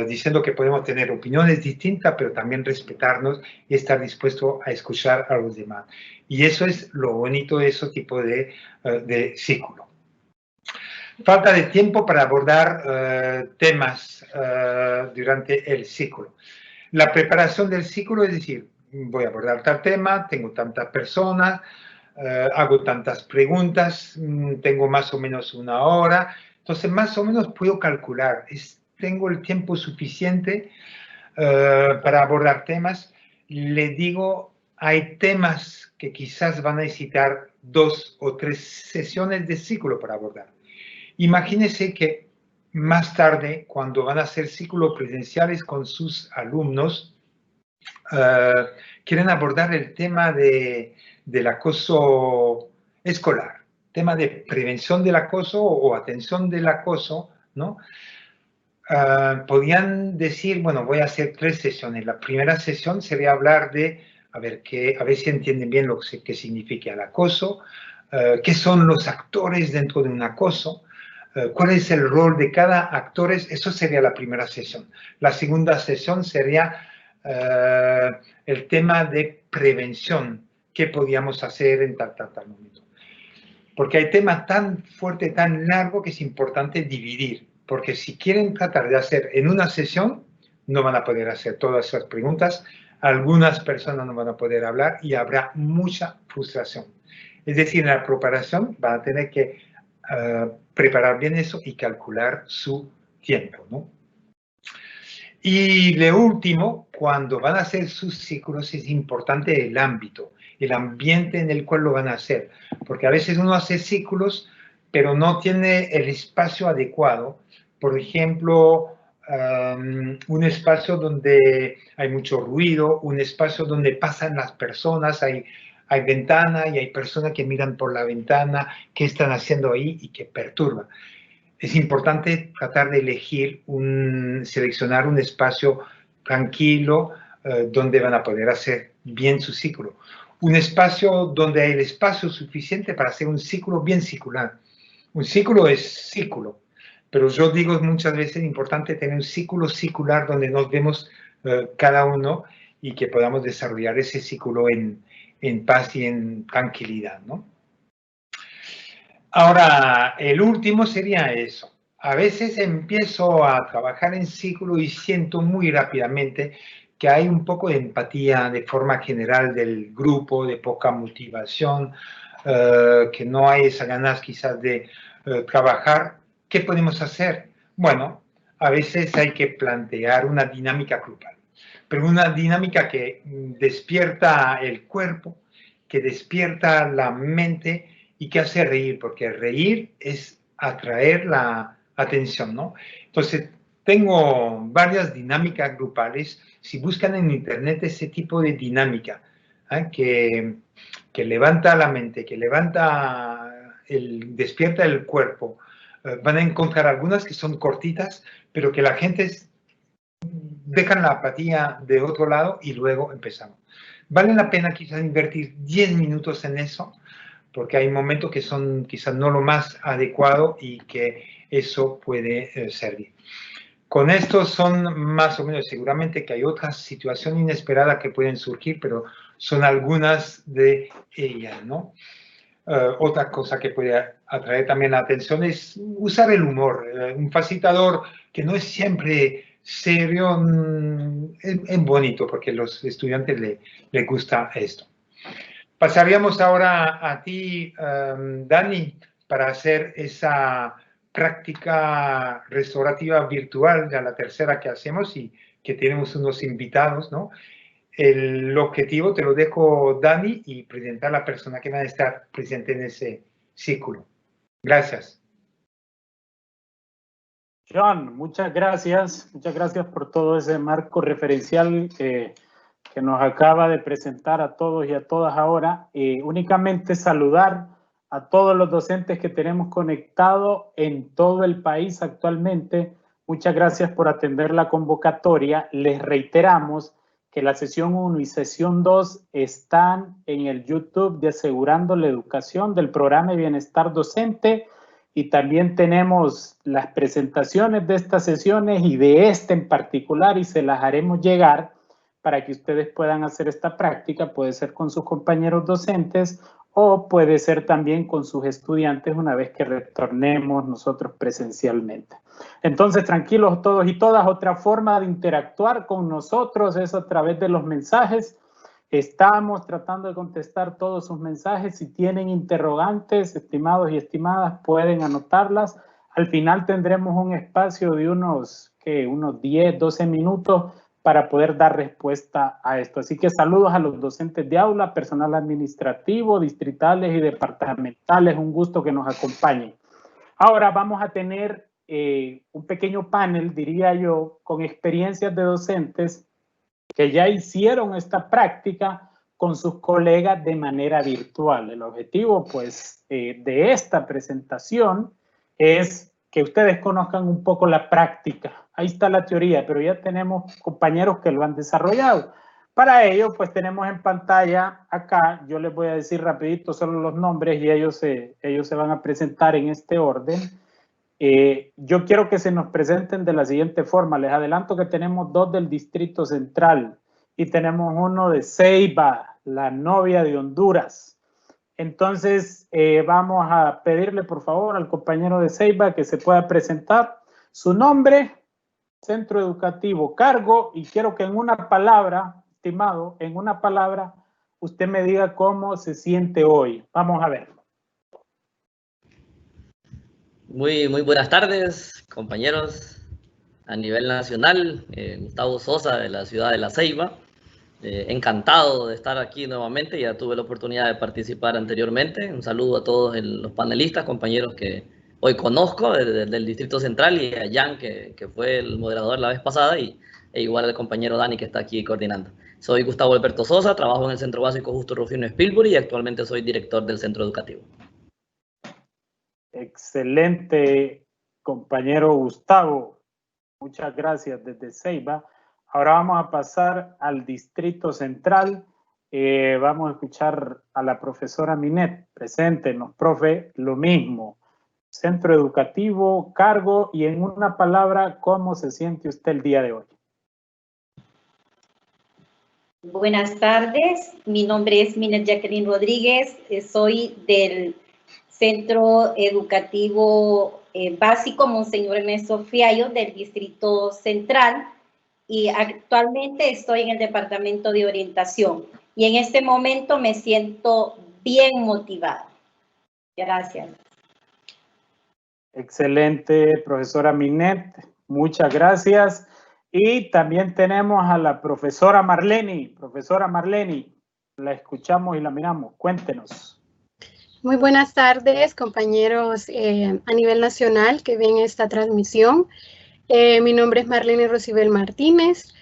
Diciendo que podemos tener opiniones distintas, pero también respetarnos y estar dispuesto a escuchar a los demás. Y eso es lo bonito de ese tipo de ciclo. Falta de tiempo para abordar temas durante el ciclo. La preparación del ciclo es decir, voy a abordar tal tema, tengo tantas personas, hago tantas preguntas, tengo más o menos una hora, entonces más o menos puedo calcular, tengo el tiempo suficiente para abordar temas. Le digo, hay temas que quizás van a necesitar 2 o 3 sesiones de ciclo para abordar. Imagínense que más tarde, cuando van a hacer ciclos presenciales con sus alumnos, quieren abordar el tema del acoso escolar, tema de prevención del acoso o atención del acoso, ¿no? Podían decir, bueno, voy a hacer 3 sesiones. La primera sesión sería hablar de, a ver si entienden bien lo que significa el acoso, qué son los actores dentro de un acoso, cuál es el rol de cada actor. Eso sería la primera sesión. La segunda sesión sería el tema de prevención, qué podíamos hacer en tal momento. Porque hay temas tan fuerte, tan largo, que es importante dividir, porque si quieren tratar de hacer en una sesión, no van a poder hacer todas esas preguntas, algunas personas no van a poder hablar y habrá mucha frustración. Es decir, en la preparación van a tener que preparar bien eso y calcular su tiempo, ¿no? Y de último, cuando van a hacer sus ciclos, es importante el ámbito, el ambiente en el cual lo van a hacer. Porque a veces uno hace ciclos, pero no tiene el espacio adecuado. Por ejemplo, un espacio donde hay mucho ruido, un espacio donde pasan las personas, hay ventana y hay personas que miran por la ventana, qué están haciendo ahí y que perturban. Es importante tratar de elegir, seleccionar un espacio tranquilo donde van a poder hacer bien su ciclo. un espacio donde hay el espacio suficiente para hacer un círculo bien circular. Un círculo es círculo, pero yo digo muchas veces es importante tener un círculo circular donde nos vemos cada uno y que podamos desarrollar ese círculo en paz y en tranquilidad, ¿no? Ahora, el último sería eso. A veces empiezo a trabajar en círculo y siento muy rápidamente que hay un poco de empatía de forma general del grupo, de poca motivación, que no hay esas ganas quizás de trabajar. ¿Qué podemos hacer? Bueno, a veces hay que plantear una dinámica grupal, pero una dinámica que despierta el cuerpo, que despierta la mente y que hace reír, porque reír es atraer la atención, ¿no? Entonces, tengo varias dinámicas grupales. Si buscan en internet ese tipo de dinámica, que levanta la mente, que despierta el cuerpo, van a encontrar algunas que son cortitas, pero que la gente dejan la apatía de otro lado y luego empezamos. Vale la pena quizás invertir 10 minutos en eso, porque hay momentos que son quizás no lo más adecuado y que eso puede servir. Con esto son más o menos, seguramente que hay otras situaciones inesperadas que pueden surgir, pero son algunas de ellas, ¿no? Otra cosa que puede atraer también la atención es usar el humor. Un facilitador que no es siempre serio es bonito porque a los estudiantes les gusta esto. Pasaríamos ahora a ti, Dani, para hacer esa práctica restaurativa virtual, ya la tercera que hacemos y que tenemos unos invitados, ¿no? El objetivo te lo dejo, Dani, y presentar a la persona que va a estar presente en ese círculo. Gracias. John, muchas gracias por todo ese marco referencial que nos acaba de presentar a todos y a todas ahora. Únicamente saludar a todos los docentes que tenemos conectados en todo el país actualmente. Muchas gracias por atender la convocatoria. Les reiteramos que la sesión 1 y sesión 2 están en el YouTube de Asegurando la Educación del programa de Bienestar Docente, y también tenemos las presentaciones de estas sesiones y de esta en particular, y se las haremos llegar para que ustedes puedan hacer esta práctica. Puede ser con sus compañeros docentes o puede ser también con sus estudiantes una vez que retornemos nosotros presencialmente. Entonces, tranquilos todos y todas. Otra forma de interactuar con nosotros es a través de los mensajes. Estamos tratando de contestar todos sus mensajes. Si tienen interrogantes, estimados y estimadas, pueden anotarlas. Al final tendremos un espacio de unos 10, 12 minutos para poder dar respuesta a esto. Así que saludos a los docentes de aula, personal administrativo, distritales y departamentales. Un gusto que nos acompañen. Ahora vamos a tener un pequeño panel, diría yo, con experiencias de docentes que ya hicieron esta práctica con sus colegas de manera virtual. El objetivo, pues, de esta presentación es que ustedes conozcan un poco la práctica. Ahí está la teoría, pero ya tenemos compañeros que lo han desarrollado. Para ello, pues tenemos en pantalla acá, yo les voy a decir rapidito solo los nombres y ellos se van a presentar en este orden. Yo quiero que se nos presenten de la siguiente forma. Les adelanto que tenemos 2 del Distrito Central y tenemos uno de Ceiba, la novia de Honduras. Entonces, vamos a pedirle por favor al compañero de Ceiba que se pueda presentar su nombre, centro educativo, cargo, y quiero que en una palabra, estimado, en una palabra, usted me diga cómo se siente hoy. Vamos a ver. Muy buenas tardes, compañeros a nivel nacional. Gustavo Sosa, de la ciudad de La Ceiba. Encantado de estar aquí nuevamente, ya tuve la oportunidad de participar anteriormente. Un saludo a todos los panelistas, compañeros que hoy conozco del Distrito Central, y a Jan, que fue el moderador la vez pasada, e igual al compañero Dani, que está aquí coordinando. Soy Gustavo Alberto Sosa, trabajo en el Centro Básico Justo Rufino Spilbury y actualmente soy director del centro educativo. Excelente, compañero Gustavo. Muchas gracias desde Ceiba. Ahora vamos a pasar al Distrito Central. Vamos a escuchar a la profesora Minet. Preséntenos, profe, lo mismo. Centro educativo, cargo y en una palabra, ¿cómo se siente usted el día de hoy? Buenas tardes, mi nombre es Minet Jacqueline Rodríguez, soy del Centro Educativo Básico Monseñor Ernesto Fiallo del Distrito Central y actualmente estoy en el Departamento de Orientación y en este momento me siento bien motivada. Gracias. Excelente, profesora Minet, muchas gracias. Y también tenemos a la profesora Marleni. Profesora Marleni, la escuchamos y la miramos. Cuéntenos. Muy buenas tardes, compañeros a nivel nacional que ven esta transmisión. Mi nombre es Marleni Rosibel Martínez.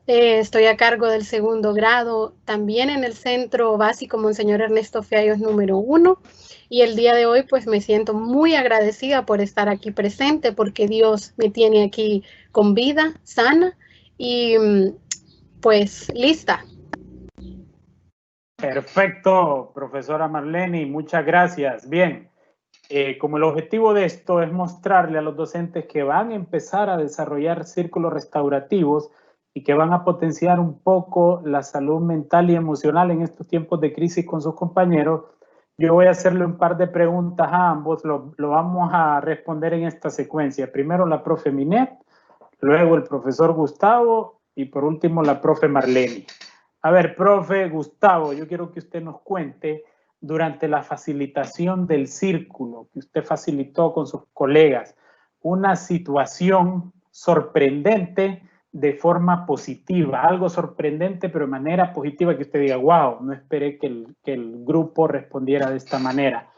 Estoy a cargo del segundo grado, también en el Centro Básico Monseñor Ernesto Fiallos número 1. Y el día de hoy pues me siento muy agradecida por estar aquí presente porque Dios me tiene aquí con vida, sana y pues lista. Perfecto, profesora Marleni, muchas gracias. Bien, como el objetivo de esto es mostrarle a los docentes que van a empezar a desarrollar círculos restaurativos y que van a potenciar un poco la salud mental y emocional en estos tiempos de crisis con sus compañeros, yo voy a hacerle un par de preguntas a ambos, lo vamos a responder en esta secuencia. Primero la profe Minet, luego el profesor Gustavo y por último la profe Marleni. A ver, profe Gustavo, yo quiero que usted nos cuente durante la facilitación del círculo que usted facilitó con sus colegas, una situación sorprendente de forma positiva, algo sorprendente pero de manera positiva que usted diga, wow, no esperé que el grupo respondiera de esta manera.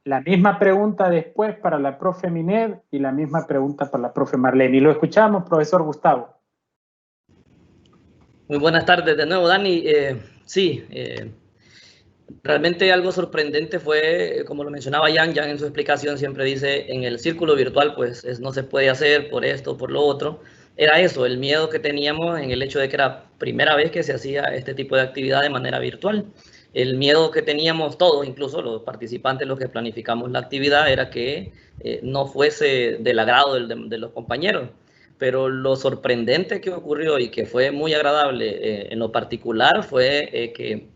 La misma pregunta después para la profe Minet y la misma pregunta para la profe Marleni. Lo escuchamos, profesor Gustavo. Muy buenas tardes de nuevo, Dani. Sí, realmente algo sorprendente fue, como lo mencionaba Jan en su explicación siempre dice, en el círculo virtual pues no se puede hacer por esto, por lo otro. Era eso, el miedo que teníamos en el hecho de que era primera vez que se hacía este tipo de actividad de manera virtual. El miedo que teníamos todos, incluso los participantes, los que planificamos la actividad, era que no fuese del agrado de los compañeros. Pero lo sorprendente que ocurrió y que fue muy agradable en lo particular fue que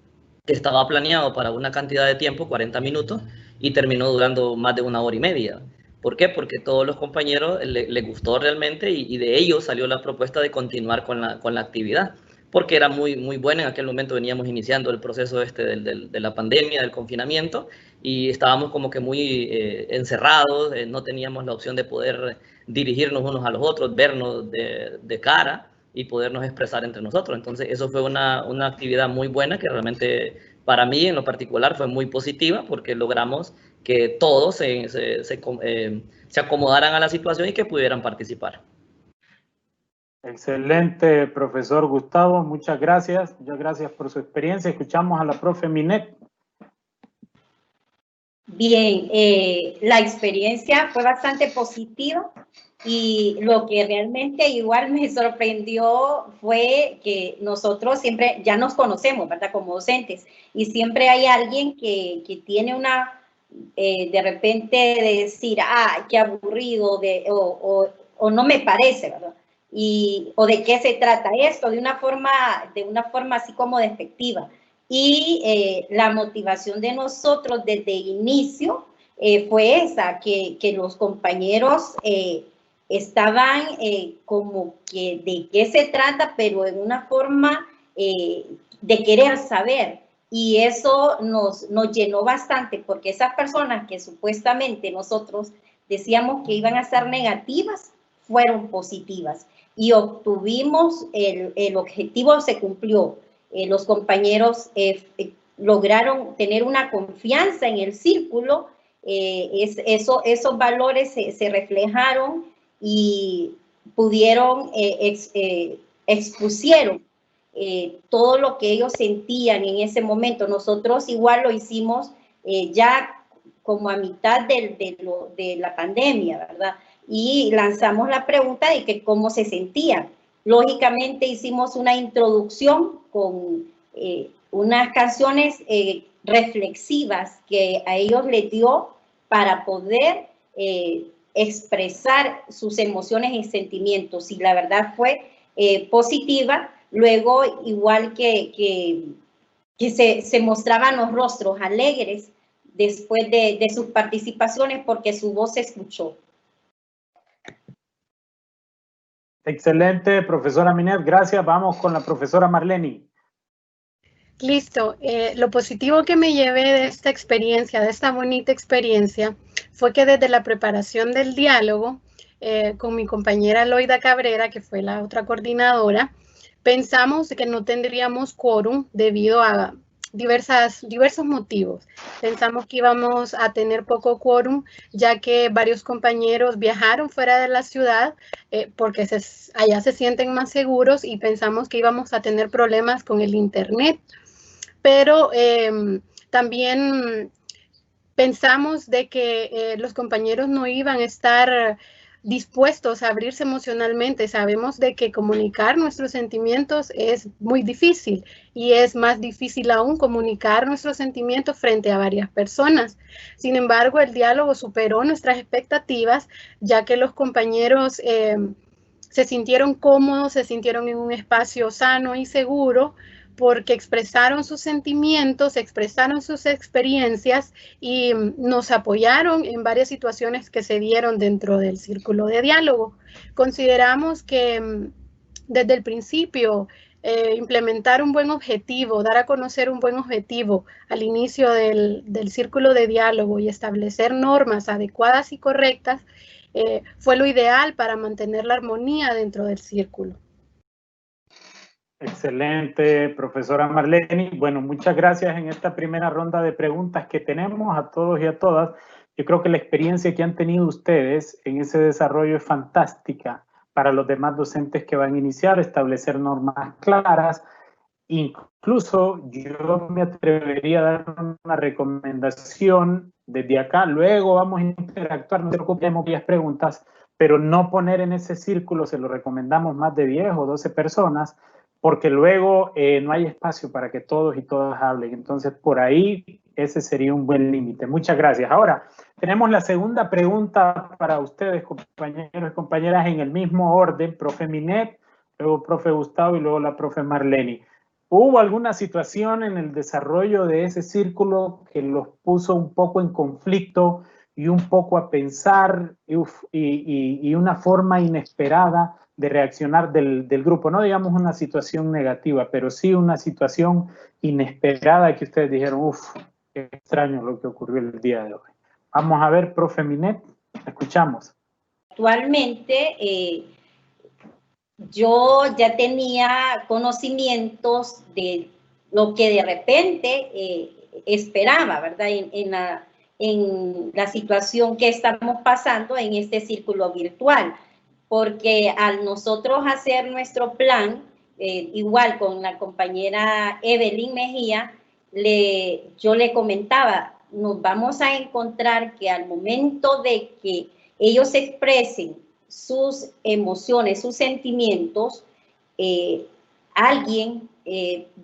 estaba planeado para una cantidad de tiempo, 40 minutos, y terminó durando más de 1 hora y media. ¿Por qué? Porque todos los compañeros les gustó realmente y de ellos salió la propuesta de continuar con la actividad, porque era muy, muy buena. En aquel momento veníamos iniciando el proceso de la pandemia, del confinamiento, y estábamos como que muy encerrados, no teníamos la opción de poder dirigirnos unos a los otros, vernos de cara y podernos expresar entre nosotros. Entonces eso fue una actividad muy buena que realmente para mí en lo particular fue muy positiva porque logramos que todos se acomodaran a la situación y que pudieran participar. Excelente, profesor Gustavo, muchas gracias. Muchas gracias por su experiencia. Escuchamos a la profe Minet. Bien, la experiencia fue bastante positiva y lo que realmente igual me sorprendió fue que nosotros siempre ya nos conocemos, ¿verdad? Como docentes, y siempre hay alguien que tiene una, de repente de decir, qué aburrido, o no me parece, ¿verdad? O de qué se trata esto, de una forma así como despectiva. Y la motivación de nosotros desde el inicio fue esa, que los compañeros estaban como que de qué se trata, pero en una forma de querer saber. Y eso nos llenó bastante, porque esas personas que supuestamente nosotros decíamos que iban a ser negativas, fueron positivas. Y obtuvimos, el objetivo se cumplió. Los compañeros lograron tener una confianza en el círculo, esos valores se reflejaron y pudieron, expusieron todo lo que ellos sentían en ese momento. Nosotros igual lo hicimos ya como a mitad de la pandemia, ¿verdad? Y lanzamos la pregunta de que cómo se sentían. Lógicamente hicimos una introducción con unas canciones reflexivas que a ellos les dio para poder expresar sus emociones y sentimientos, y la verdad fue positiva. Luego, igual que se mostraban los rostros alegres después de sus participaciones porque su voz se escuchó. Excelente, profesora Minet, gracias. Vamos con la profesora Marlene. Listo. Lo positivo que me llevé de esta experiencia, de esta bonita experiencia, fue que desde la preparación del diálogo, con mi compañera Loida Cabrera, que fue la otra coordinadora, pensamos que no tendríamos quórum debido a diversos motivos. Pensamos que íbamos a tener poco quórum, ya que varios compañeros viajaron fuera de la ciudad porque allá se sienten más seguros, y pensamos que íbamos a tener problemas con el internet. Pero también pensamos de que los compañeros no iban a estar dispuestos a abrirse emocionalmente. Sabemos de que comunicar nuestros sentimientos es muy difícil, y es más difícil aún comunicar nuestros sentimientos frente a varias personas. Sin embargo, el diálogo superó nuestras expectativas, ya que los compañeros se sintieron cómodos, se sintieron en un espacio sano y seguro, porque expresaron sus sentimientos, expresaron sus experiencias y nos apoyaron en varias situaciones que se dieron dentro del círculo de diálogo. Consideramos que desde el principio implementar un buen objetivo, dar a conocer un buen objetivo al inicio del círculo de diálogo y establecer normas adecuadas y correctas fue lo ideal para mantener la armonía dentro del círculo. Excelente, profesora Marlene. Bueno, muchas gracias en esta primera ronda de preguntas que tenemos a todos y a todas. Yo creo que la experiencia que han tenido ustedes en ese desarrollo es fantástica para los demás docentes que van a iniciar, establecer normas claras. Incluso yo me atrevería a dar una recomendación desde acá. Luego vamos a interactuar, no se preocupen, varias preguntas, pero no poner en ese círculo, se lo recomendamos, más de 10 o 12 personas, porque luego no hay espacio para que todos y todas hablen. Entonces, por ahí, ese sería un buen límite. Muchas gracias. Ahora, tenemos la segunda pregunta para ustedes, compañeros y compañeras, en el mismo orden. Profe Minet, luego profe Gustavo y luego la profe Marlene. ¿Hubo alguna situación en el desarrollo de ese círculo que los puso un poco en conflicto y un poco a pensar y una forma inesperada de reaccionar del grupo? No digamos una situación negativa, pero sí una situación inesperada que ustedes dijeron, qué extraño lo que ocurrió el día de hoy. Vamos a ver, profe Minet, escuchamos. Actualmente, yo ya tenía conocimientos de lo que de repente esperaba, ¿verdad? En la situación que estamos pasando en este círculo virtual. Porque al nosotros hacer nuestro plan, igual con la compañera Evelyn Mejía, yo le comentaba, nos vamos a encontrar que al momento de que ellos expresen sus emociones, sus sentimientos, alguien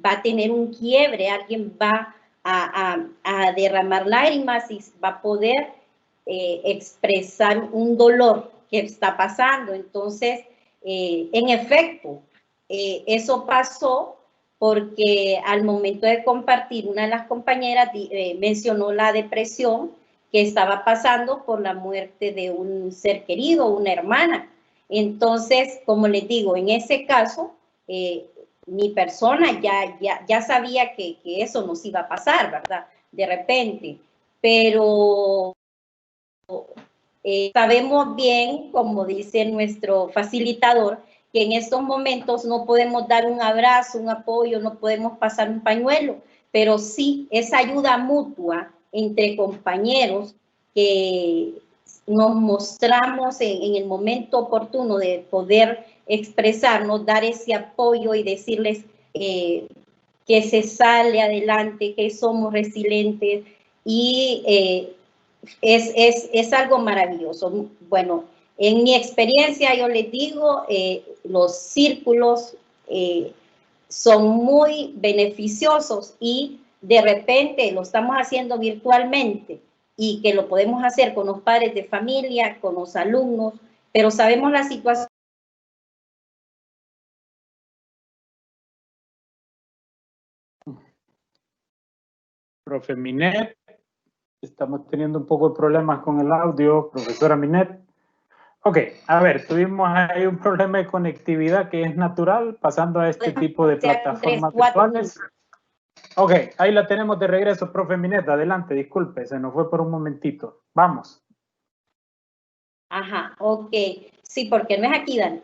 va a tener un quiebre, alguien va a derramar lágrimas y va a poder expresar un dolor que está pasando. Entonces, en efecto, eso pasó porque al momento de compartir, una de las compañeras mencionó la depresión que estaba pasando por la muerte de un ser querido, una hermana. Entonces, como les digo, en ese caso, mi persona ya sabía que eso nos iba a pasar, ¿verdad? De repente, pero sabemos bien, como dice nuestro facilitador, que en estos momentos no podemos dar un abrazo, un apoyo, no podemos pasar un pañuelo, pero sí esa ayuda mutua entre compañeros que nos mostramos en el momento oportuno de poder expresarnos, dar ese apoyo y decirles que se sale adelante, que somos resilientes y es algo maravilloso. Bueno, en mi experiencia yo les digo, los círculos son muy beneficiosos y de repente lo estamos haciendo virtualmente y que lo podemos hacer con los padres de familia, con los alumnos, pero sabemos la situación. Profe Minet, estamos teniendo un poco de problemas con el audio, profesora Minet. Ok, a ver, tuvimos ahí un problema de conectividad que es natural, pasando a este tipo de plataformas virtuales. Ok, ahí la tenemos de regreso, profe Minet, adelante, disculpe, se nos fue por un momentito. Vamos. Ajá, ok. Sí, porque no es aquí, Dan.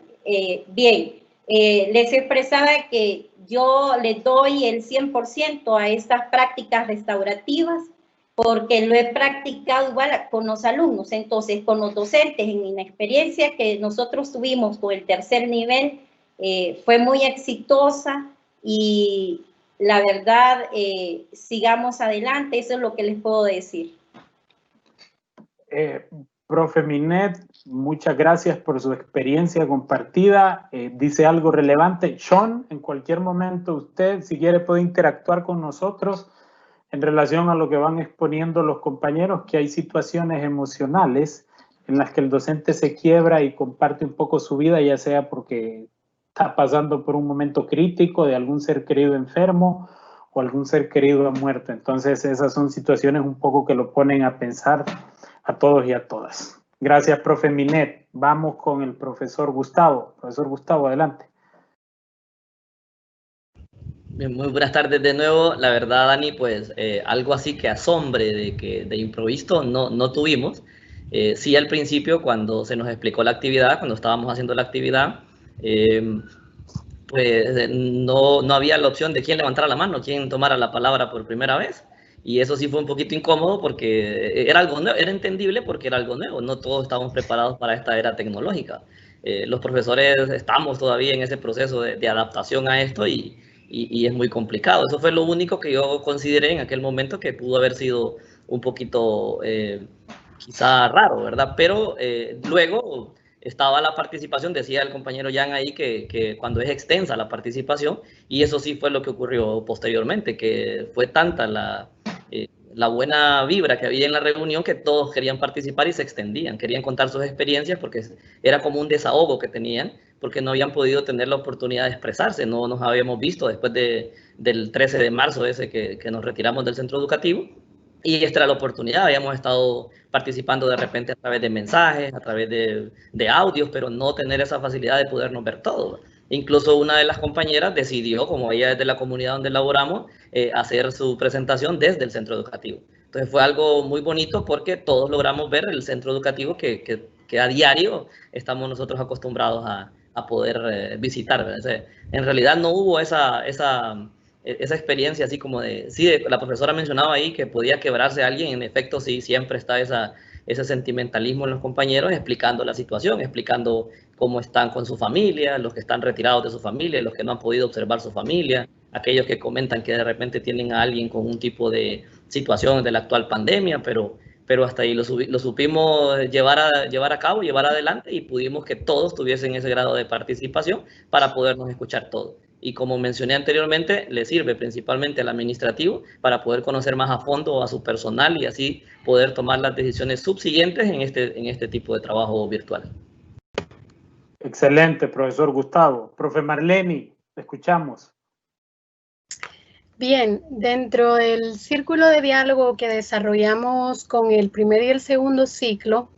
Bien, les expresaba que yo les doy el 100% a estas prácticas restaurativas porque lo he practicado igual con los alumnos. Entonces, con los docentes, en la experiencia que nosotros tuvimos con el tercer nivel, fue muy exitosa y la verdad, sigamos adelante, eso es lo que les puedo decir. Profe Minet, muchas gracias por su experiencia compartida. Dice algo relevante. Sean, en cualquier momento usted, si quiere, puede interactuar con nosotros en relación a lo que van exponiendo los compañeros, que hay situaciones emocionales en las que el docente se quiebra y comparte un poco su vida, ya sea porque está pasando por un momento crítico de algún ser querido enfermo o algún ser querido muerto. Entonces, esas son situaciones un poco que lo ponen a pensar a todos y a todas. Gracias, profe Minet. Vamos con el profesor Gustavo. Profesor Gustavo, adelante. Muy buenas tardes de nuevo. La verdad, Dani, pues algo así que asombre de improviso no tuvimos. Sí, al principio, cuando se nos explicó la actividad, cuando estábamos haciendo la actividad, pues no había la opción de quién levantara la mano, quién tomara la palabra por primera vez. Y eso sí fue un poquito incómodo porque era algo nuevo, era entendible porque era algo nuevo, no todos estábamos preparados para esta era tecnológica. Los profesores estamos todavía en ese proceso de adaptación a esto y es muy complicado. Eso fue lo único que yo consideré en aquel momento que pudo haber sido un poquito quizá raro, ¿verdad? Pero luego estaba la participación, decía el compañero Jan ahí que cuando es extensa la participación, y eso sí fue lo que ocurrió posteriormente, que fue tanta la buena vibra que había en la reunión que todos querían participar y se extendían, querían contar sus experiencias porque era como un desahogo que tenían, porque no habían podido tener la oportunidad de expresarse, no nos habíamos visto después del 13 de marzo ese que nos retiramos del centro educativo. Y esta era la oportunidad, habíamos estado participando de repente a través de mensajes, a través de audios, pero no tener esa facilidad de podernos ver todos. Incluso una de las compañeras decidió, como ella es de la comunidad donde laboramos, hacer su presentación desde el centro educativo. Entonces fue algo muy bonito porque todos logramos ver el centro educativo que a diario estamos nosotros acostumbrados a poder visitar. ¿Verdad? En realidad no hubo esa experiencia así como la profesora mencionaba ahí que podía quebrarse alguien, en efecto sí, siempre está ese sentimentalismo en los compañeros explicando la situación, explicando cómo están con su familia, los que están retirados de su familia, los que no han podido observar su familia, aquellos que comentan que de repente tienen a alguien con un tipo de situación de la actual pandemia, pero hasta ahí lo supimos llevar a cabo, llevar adelante y pudimos que todos tuviesen ese grado de participación para podernos escuchar todos. Y como mencioné anteriormente, le sirve principalmente al administrativo para poder conocer más a fondo a su personal y así poder tomar las decisiones subsiguientes en este tipo de trabajo virtual. Excelente, profesor Gustavo. Profe Marlene, te escuchamos. Bien, dentro del círculo de diálogo que desarrollamos con el primer y el segundo ciclo,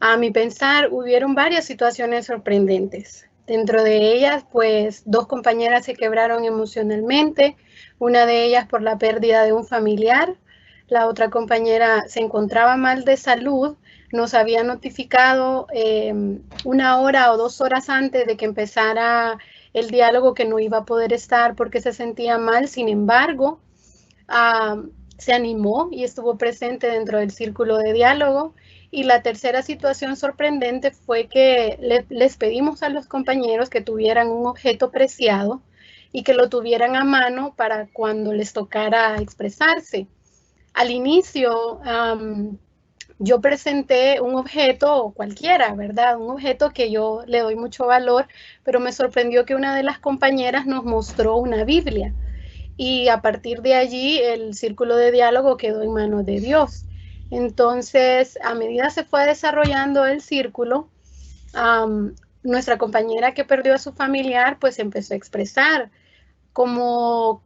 a mi pensar, hubieron varias situaciones sorprendentes. Dentro de ellas, pues, 2 compañeras se quebraron emocionalmente, una de ellas por la pérdida de un familiar, la otra compañera se encontraba mal de salud, nos había notificado 1 hora o 2 horas antes de que empezara el diálogo que no iba a poder estar porque se sentía mal, sin embargo, se animó y estuvo presente dentro del círculo de diálogo. Y la tercera situación sorprendente fue que les pedimos a los compañeros que tuvieran un objeto preciado y que lo tuvieran a mano para cuando les tocara expresarse. Al inicio, yo presenté un objeto cualquiera, ¿verdad? Un objeto que yo le doy mucho valor, pero me sorprendió que una de las compañeras nos mostró una Biblia. Y a partir de allí el círculo de diálogo quedó en manos de Dios. Entonces, a medida se fue desarrollando el círculo, nuestra compañera que perdió a su familiar, pues empezó a expresar como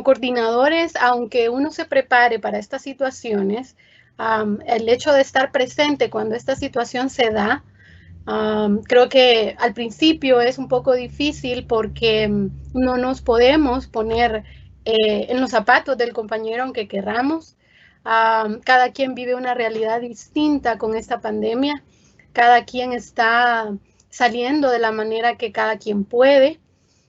coordinadores, aunque uno se prepare para estas situaciones, el hecho de estar presente cuando esta situación se da, creo que al principio es un poco difícil porque no nos podemos poner en los zapatos del compañero aunque querramos. Cada quien vive una realidad distinta con esta pandemia. Cada quien está saliendo de la manera que cada quien puede.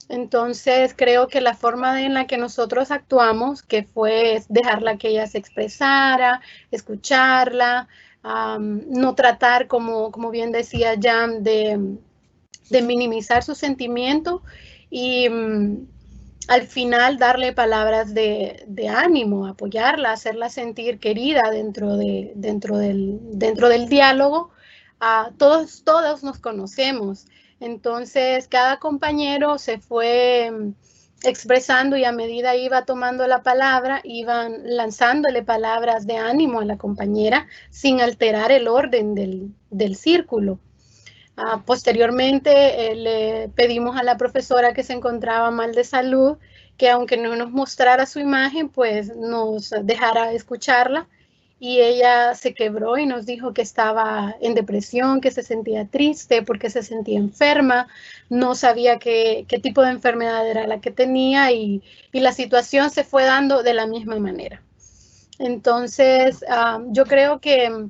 Entonces creo que la forma en la que nosotros actuamos, que fue dejarla que ella se expresara, escucharla, no tratar, como bien decía Jan, de minimizar su sentimiento y al final darle palabras de ánimo, apoyarla, hacerla sentir querida dentro del diálogo. Todos nos conocemos. Entonces, cada compañero se fue expresando y a medida iba tomando la palabra, iban lanzándole palabras de ánimo a la compañera sin alterar el orden del círculo. Posteriormente, le pedimos a la profesora que se encontraba mal de salud que aunque no nos mostrara su imagen, pues nos dejara escucharla. Y ella se quebró y nos dijo que estaba en depresión, que se sentía triste porque se sentía enferma, no sabía qué tipo de enfermedad era la que tenía y la situación se fue dando de la misma manera. Entonces, yo creo que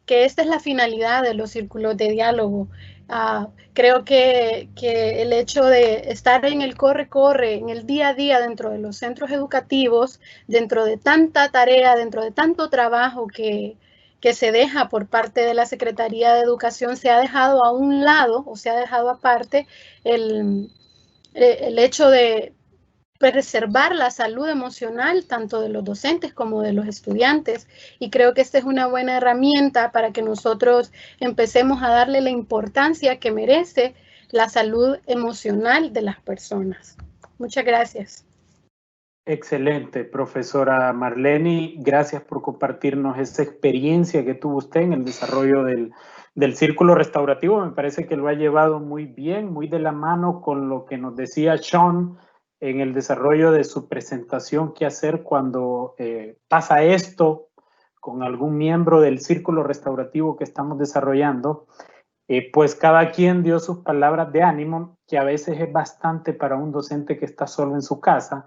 esta es la finalidad de los círculos de diálogo. Creo que el hecho de estar en el corre-corre, en el día a día dentro de los centros educativos, dentro de tanta tarea, dentro de tanto trabajo que se deja por parte de la Secretaría de Educación, se ha dejado a un lado o se ha dejado aparte el hecho de preservar la salud emocional tanto de los docentes como de los estudiantes, y creo que esta es una buena herramienta para que nosotros empecemos a darle la importancia que merece la salud emocional de las personas. Muchas gracias. Excelente, profesora Marlene, gracias por compartirnos esa experiencia que tuvo usted en el desarrollo del círculo restaurativo. Me parece que lo ha llevado muy bien, muy de la mano con lo que nos decía Sean en el desarrollo de su presentación, qué hacer cuando pasa esto con algún miembro del círculo restaurativo que estamos desarrollando. Pues cada quien dio sus palabras de ánimo, que a veces es bastante para un docente que está solo en su casa,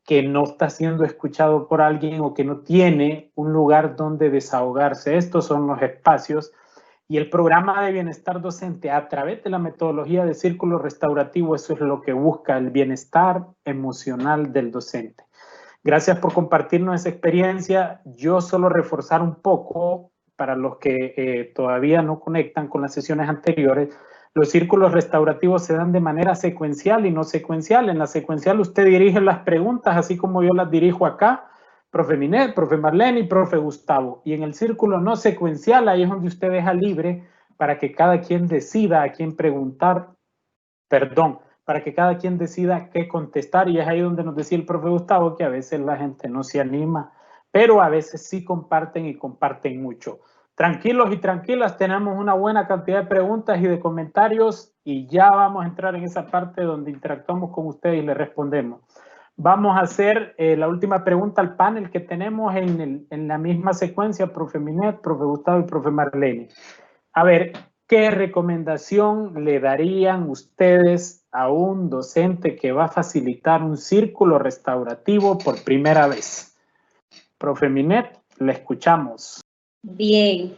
que no está siendo escuchado por alguien o que no tiene un lugar donde desahogarse. Estos son los espacios. Y el programa de bienestar docente, a través de la metodología de círculo restaurativo, eso es lo que busca, el bienestar emocional del docente. Gracias por compartirnos esa experiencia. Yo solo reforzar un poco, para los que todavía no conectan con las sesiones anteriores, los círculos restaurativos se dan de manera secuencial y no secuencial. En la secuencial usted dirige las preguntas, así como yo las dirijo acá, profe Minet, profe Marlene y profe Gustavo. Y en el círculo no secuencial, ahí es donde usted deja libre para que cada quien decida a quién preguntar, para que cada quien decida qué contestar. Y es ahí donde nos decía el profe Gustavo que a veces la gente no se anima, pero a veces sí comparten y comparten mucho. Tranquilos y tranquilas, tenemos una buena cantidad de preguntas y de comentarios y ya vamos a entrar en esa parte donde interactuamos con ustedes y les respondemos. Vamos a hacer la última pregunta al panel que tenemos en la misma secuencia, profe Minet, profe Gustavo y profe Marlene. A ver, ¿qué recomendación le darían ustedes a un docente que va a facilitar un círculo restaurativo por primera vez? Profe Minet, le escuchamos. Bien,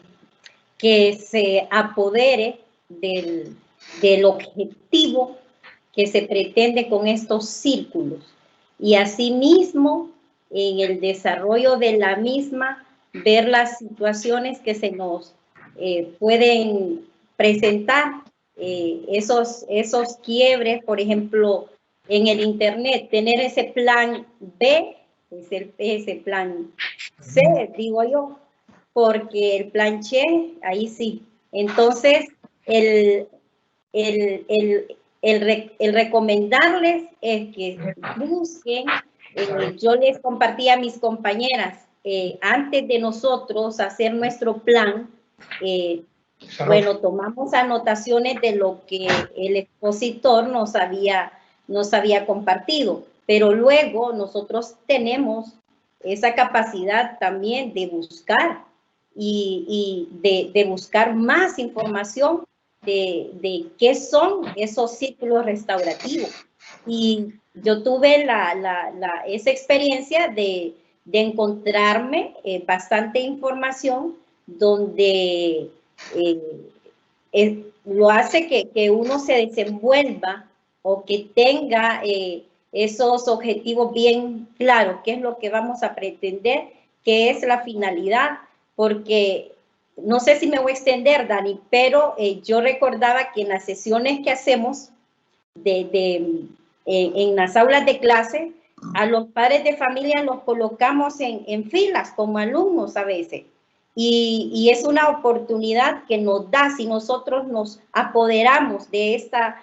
que se apodere del objetivo que se pretende con estos círculos. Y asimismo, en el desarrollo de la misma, ver las situaciones que se nos pueden presentar, esos quiebres, por ejemplo, en el Internet, tener ese plan B, ese plan C, digo yo, porque el planché, ahí sí. Entonces, el recomendarles es que busquen, yo les compartí a mis compañeras, antes de nosotros hacer nuestro plan, bueno, tomamos anotaciones de lo que el expositor nos había compartido, pero luego nosotros tenemos esa capacidad también de buscar y de buscar más información de qué son esos círculos restaurativos. Y yo tuve esa experiencia de encontrarme bastante información donde lo hace que uno se desenvuelva o que tenga esos objetivos bien claros, qué es lo que vamos a pretender, qué es la finalidad, porque no sé si me voy a extender, Dani, pero yo recordaba que en las sesiones que hacemos en las aulas de clase, a los padres de familia los colocamos en filas como alumnos a veces. Y es una oportunidad que nos da si nosotros nos apoderamos de estas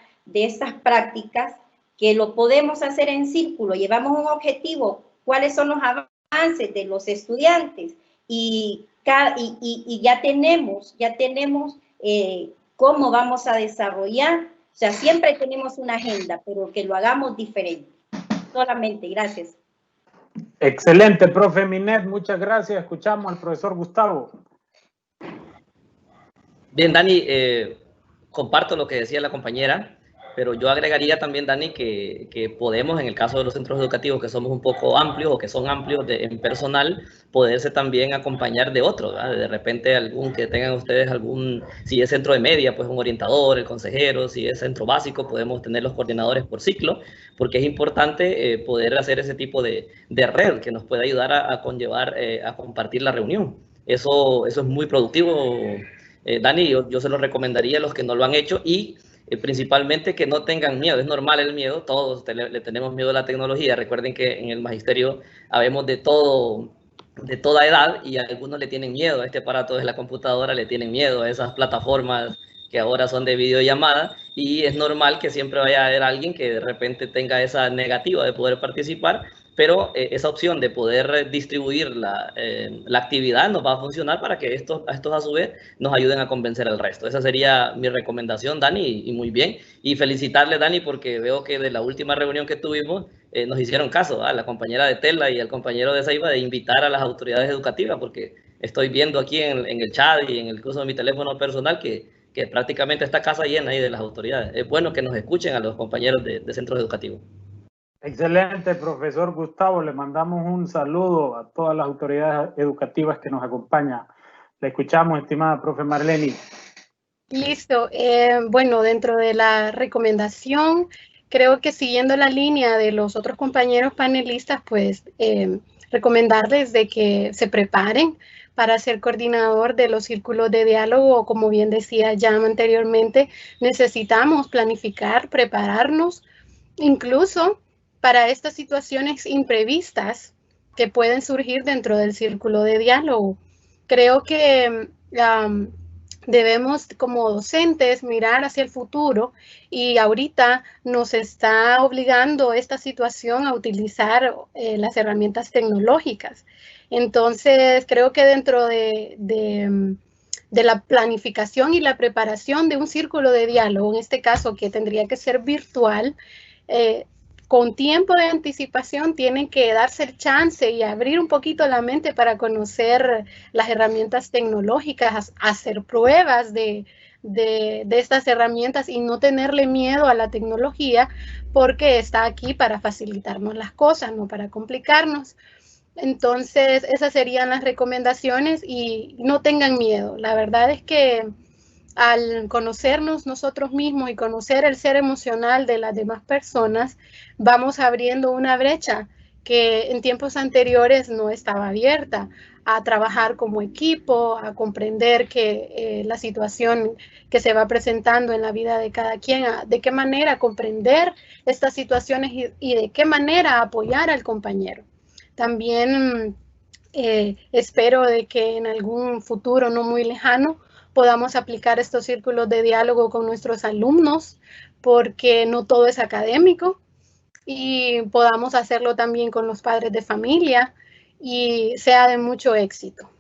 prácticas, que lo podemos hacer en círculo, llevamos un objetivo, cuáles son los avances de los estudiantes y ya tenemos cómo vamos a desarrollar. O sea, siempre tenemos una agenda, pero que lo hagamos diferente. Solamente, gracias. Excelente, profe Minet, muchas gracias. Escuchamos al profesor Gustavo. Bien, Dani, comparto lo que decía la compañera, pero yo agregaría también, Dani, que podemos, en el caso de los centros educativos que somos un poco amplios o que son amplios en personal, poderse también acompañar de otros, ¿verdad? De repente que tengan ustedes si es centro de media, pues un orientador, el consejero, si es centro básico, podemos tener los coordinadores por ciclo, porque es importante poder hacer ese tipo de red que nos puede ayudar a conllevar, a compartir la reunión. Eso es muy productivo, Dani, yo se lo recomendaría a los que no lo han hecho y principalmente que no tengan miedo. Es normal el miedo, todos le tenemos miedo a la tecnología. Recuerden que en el magisterio habemos de toda edad y algunos le tienen miedo a este aparato de la computadora, le tienen miedo a esas plataformas que ahora son de videollamada y es normal que siempre vaya a haber alguien que de repente tenga esa negativa de poder participar, pero esa opción de poder distribuir la actividad nos va a funcionar para que estos a su vez nos ayuden a convencer al resto. Esa sería mi recomendación, Dani, y muy bien. Y felicitarle, Dani, porque veo que de la última reunión que tuvimos nos hicieron caso a la compañera de Tela y al compañero de Ceiba de invitar a las autoridades educativas, porque estoy viendo aquí en el chat y en el curso de mi teléfono personal que prácticamente está casa llena ahí de las autoridades. Es bueno que nos escuchen a los compañeros de centros educativos. Excelente, profesor Gustavo. Le mandamos un saludo a todas las autoridades educativas que nos acompañan. Le escuchamos, estimada profe Marlene. Listo. Bueno, dentro de la recomendación, creo que siguiendo la línea de los otros compañeros panelistas, pues recomendarles de que se preparen para ser coordinador de los círculos de diálogo. Como bien decía ya anteriormente, necesitamos planificar, prepararnos, incluso para estas situaciones imprevistas que pueden surgir dentro del círculo de diálogo. Creo que debemos como docentes mirar hacia el futuro y ahorita nos está obligando esta situación a utilizar las herramientas tecnológicas. Entonces, creo que dentro de la planificación y la preparación de un círculo de diálogo, en este caso que tendría que ser virtual, con tiempo de anticipación tienen que darse el chance y abrir un poquito la mente para conocer las herramientas tecnológicas, hacer pruebas de estas herramientas y no tenerle miedo a la tecnología, porque está aquí para facilitarnos las cosas, no para complicarnos. Entonces, esas serían las recomendaciones y no tengan miedo. La verdad es que al conocernos nosotros mismos y conocer el ser emocional de las demás personas, vamos abriendo una brecha que en tiempos anteriores no estaba abierta, a trabajar como equipo, a comprender que la situación que se va presentando en la vida de cada quien, de qué manera comprender estas situaciones y de qué manera apoyar al compañero. También espero de que en algún futuro no muy lejano podamos aplicar estos círculos de diálogo con nuestros alumnos, porque no todo es académico, y podamos hacerlo también con los padres de familia y sea de mucho éxito.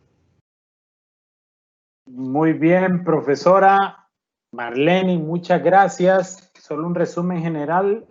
Muy bien, profesora Marlene, muchas gracias. Solo un resumen general.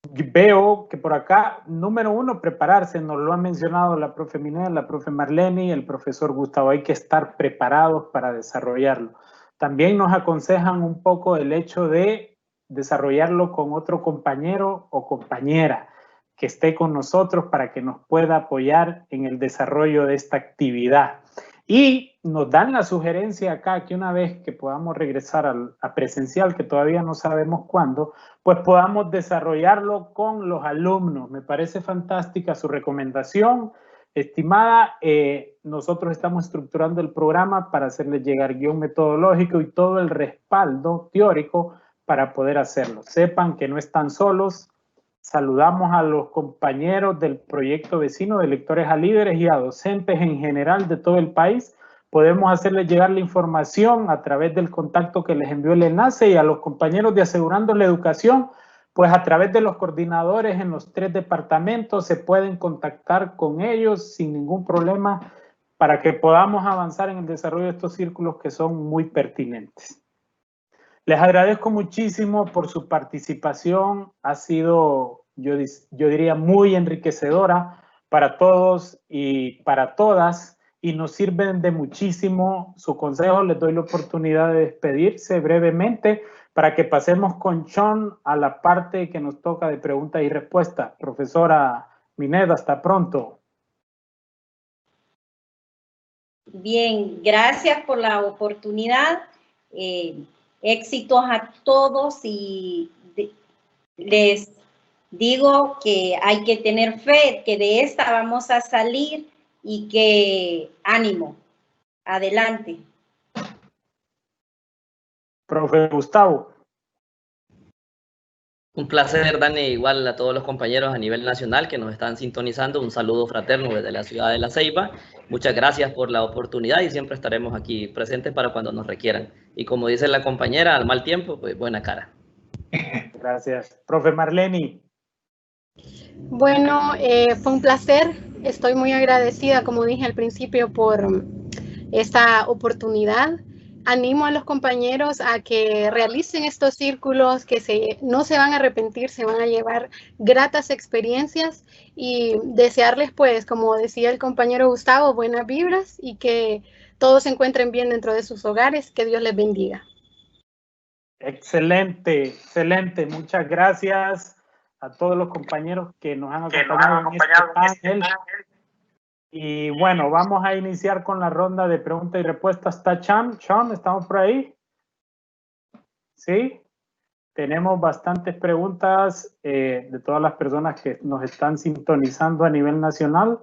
Veo que por acá, número uno, prepararse, nos lo han mencionado la profe Mineda, la profe Marlene y el profesor Gustavo, hay que estar preparados para desarrollarlo. También nos aconsejan un poco el hecho de desarrollarlo con otro compañero o compañera que esté con nosotros para que nos pueda apoyar en el desarrollo de esta actividad. Y nos dan la sugerencia acá que una vez que podamos regresar a presencial, que todavía no sabemos cuándo, pues podamos desarrollarlo con los alumnos. Me parece fantástica su recomendación. Estimada, nosotros estamos estructurando el programa para hacerles llegar guión metodológico y todo el respaldo teórico para poder hacerlo. Sepan que no están solos. Saludamos a los compañeros del proyecto vecino de Lectores a Líderes y a docentes en general de todo el país. Podemos hacerles llegar la información a través del contacto que les envió el enlace, y a los compañeros de Asegurando la Educación, pues a través de los coordinadores en los 3 departamentos se pueden contactar con ellos sin ningún problema para que podamos avanzar en el desarrollo de estos círculos que son muy pertinentes. Les agradezco muchísimo por su participación. Ha sido, yo diría, muy enriquecedora para todos y para todas, y nos sirven de muchísimo su consejo. Les doy la oportunidad de despedirse brevemente para que pasemos con Sean a la parte que nos toca de preguntas y respuestas. Profesora Mineda, hasta pronto. Bien, gracias por la oportunidad. Éxitos a todos, y les digo que hay que tener fe, que de esta vamos a salir, y que ánimo, adelante. Profe Gustavo. Un placer, Dani, igual a todos los compañeros a nivel nacional que nos están sintonizando. Un saludo fraterno desde la ciudad de La Ceiba. Muchas gracias por la oportunidad y siempre estaremos aquí presentes para cuando nos requieran. Y como dice la compañera, al mal tiempo, pues buena cara. Gracias. Profe Marlene. Bueno, fue un placer. Estoy muy agradecida, como dije al principio, por esta oportunidad. Animo a los compañeros a que realicen estos círculos, que no se van a arrepentir, se van a llevar gratas experiencias, y desearles, pues, como decía el compañero Gustavo, buenas vibras y que todos se encuentren bien dentro de sus hogares. Que Dios les bendiga. Excelente, excelente. Muchas gracias a todos los compañeros que nos han acompañado en este panel. Y bueno, vamos a iniciar con la ronda de preguntas y respuestas. ¿Está Sean? Sean, ¿estamos por ahí? Sí. Tenemos bastantes preguntas de todas las personas que nos están sintonizando a nivel nacional.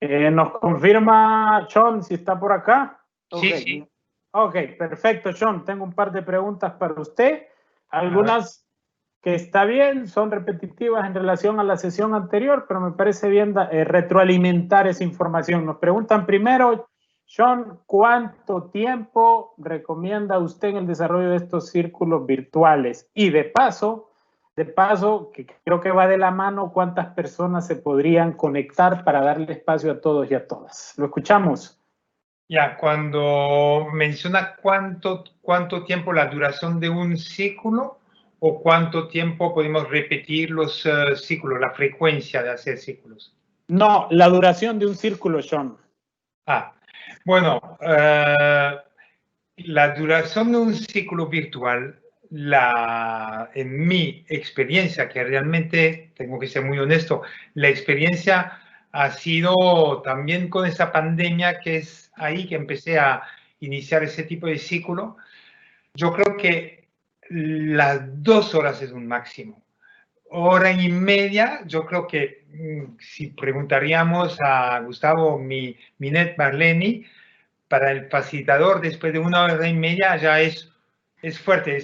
¿Nos confirma, Sean, si está por acá? Sí, Okay. sí. Ok, perfecto, Sean. Tengo un par de preguntas para usted. Algunas que está bien, son repetitivas en relación a la sesión anterior, pero me parece bien retroalimentar esa información. Nos preguntan primero, Sean, ¿cuánto tiempo recomienda usted en el desarrollo de estos círculos virtuales? Y de paso, que creo que va de la mano, ¿cuántas personas se podrían conectar para darle espacio a todos y a todas? Lo escuchamos. Ya, cuando menciona cuánto tiempo la duración de un círculo, o cuánto tiempo podemos repetir los círculos, la frecuencia de hacer círculos. No, la duración de un círculo, Sean. Bueno, la duración de un círculo virtual, en mi experiencia, que realmente tengo que ser muy honesto, la experiencia ha sido también con esa pandemia, que es ahí que empecé a iniciar ese tipo de círculo. Yo creo que las 2 horas es un máximo. Hora y media, yo creo que si preguntaríamos a Gustavo, Minet, Marlene, para el facilitador, después de 1 hora y media ya es fuerte.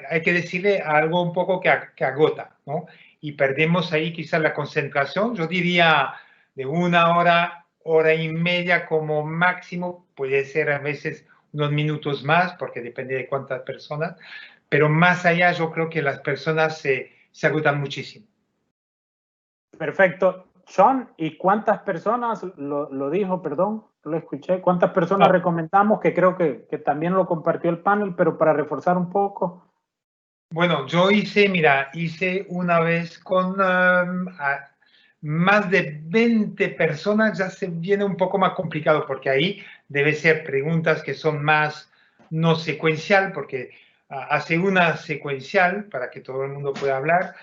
Hay que decirle algo un poco que agota, ¿no? Y perdemos ahí quizás la concentración. Yo diría de 1 hora, hora y media como máximo, puede ser a veces unos minutos más, porque depende de cuántas personas, pero más allá yo creo que las personas se agotan muchísimo. Perfecto. Sean, ¿y cuántas personas, lo dijo, perdón, lo escuché, cuántas personas recomendamos? Que creo que también lo compartió el panel, pero para reforzar un poco. Bueno, yo hice una vez con más de 20 personas, ya se viene un poco más complicado, porque ahí debe ser preguntas que son más no secuencial, porque hace una secuencial para que todo el mundo pueda hablar.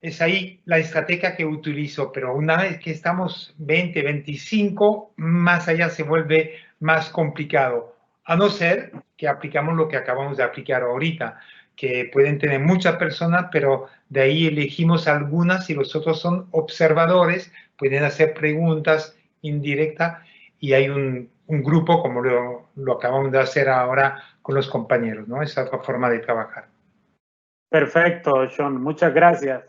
Es ahí la estrategia que utilizo, pero una vez que estamos 20, 25, más allá se vuelve más complicado, a no ser que aplicamos lo que acabamos de aplicar ahorita, que pueden tener muchas personas, pero de ahí elegimos algunas y los otros son observadores, pueden hacer preguntas indirectas y hay un grupo como lo acabamos de hacer ahora con los compañeros, ¿no? Esa es otra forma de trabajar. Perfecto, Sean, muchas gracias.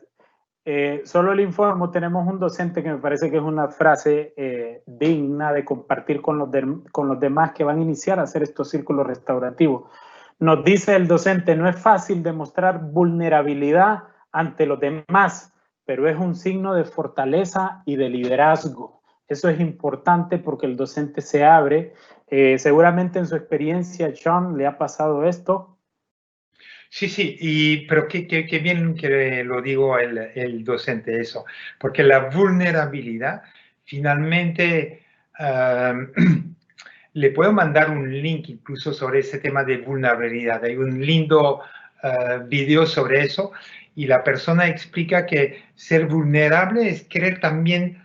Solo le informo, tenemos un docente que me parece que es una frase digna de compartir con los demás que van a iniciar a hacer estos círculos restaurativos. Nos dice el docente, no es fácil demostrar vulnerabilidad ante los demás, pero es un signo de fortaleza y de liderazgo. Eso es importante porque el docente se abre. Seguramente en su experiencia, Sean, le ha pasado esto. Sí, pero qué bien que lo digo el docente eso, porque la vulnerabilidad, finalmente, le puedo mandar un link incluso sobre ese tema de vulnerabilidad. Hay un lindo video sobre eso y la persona explica que ser vulnerable es querer también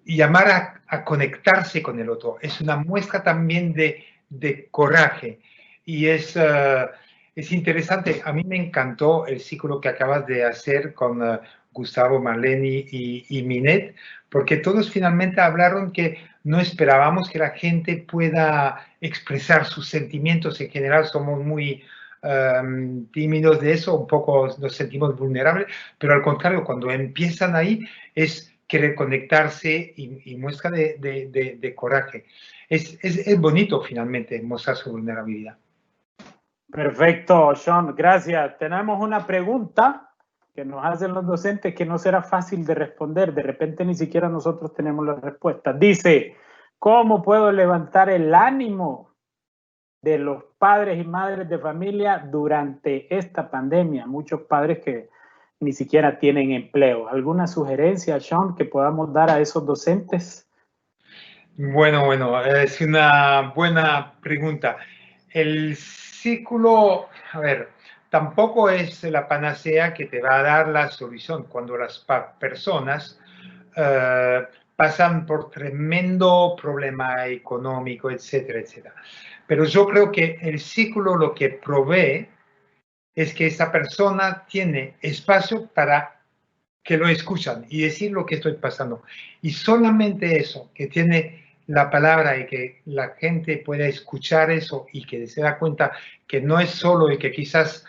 llamar a conectarse con el otro. Es una muestra también de coraje. Y es interesante. A mí me encantó el ciclo que acabas de hacer con Gustavo, Marlene y Minet, porque todos finalmente hablaron que no esperábamos que la gente pueda expresar sus sentimientos. En general somos muy tímidos de eso, un poco nos sentimos vulnerables, pero al contrario, cuando empiezan ahí es querer conectarse y muestra de coraje. Es bonito finalmente mostrar su vulnerabilidad. Perfecto, Sean, gracias. Tenemos una pregunta que nos hacen los docentes que no será fácil de responder. De repente ni siquiera nosotros tenemos la respuesta. Dice, ¿cómo puedo levantar el ánimo de los padres y madres de familia durante esta pandemia? Muchos padres que ni siquiera tienen empleo. ¿Alguna sugerencia, Sean, que podamos dar a esos docentes? Bueno, es una buena pregunta. El círculo, a ver, tampoco es la panacea que te va a dar la solución cuando las personas pasan por tremendo problema económico, etcétera, etcétera. Pero yo creo que el círculo lo que provee es que esa persona tiene espacio para que lo escuchan y decir lo que estoy pasando. Y solamente eso, que tiene la palabra y que la gente pueda escuchar eso y que se da cuenta que no es solo y que quizás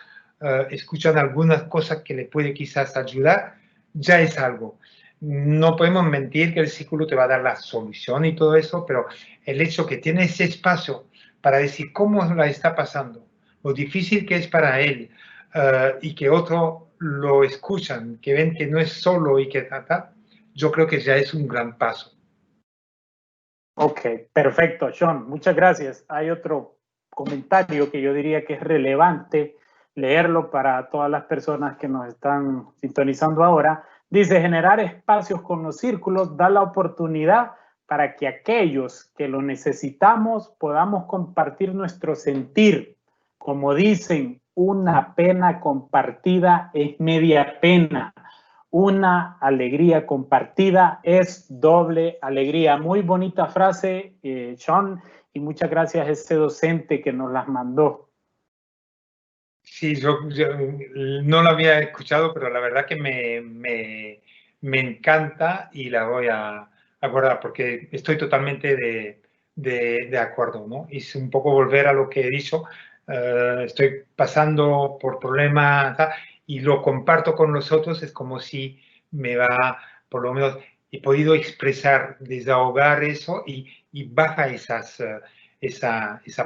escuchan algunas cosas que le puede quizás ayudar, ya es algo. No podemos mentir que el círculo te va a dar la solución y todo eso, pero el hecho que tiene ese espacio para decir cómo la está pasando, lo difícil que es para él y que otro lo escuchan, que ven que no es solo y que yo creo que ya es un gran paso. Ok, perfecto, Sean, muchas gracias. Hay otro comentario que yo diría que es relevante leerlo para todas las personas que nos están sintonizando ahora. Dice, generar espacios con los círculos da la oportunidad para que aquellos que lo necesitamos podamos compartir nuestro sentir. Como dicen, una pena compartida es media pena. Una alegría compartida es doble alegría. Muy bonita frase, Sean, y muchas gracias a ese docente que nos las mandó. Sí, yo no lo había escuchado, pero la verdad que me encanta y la voy a guardar porque estoy totalmente de acuerdo, ¿no? Y es un poco volver a lo que he dicho. Estoy pasando por problemas y lo comparto con los otros, es como si me va, por lo menos, podido expresar, desahogar eso y baja esa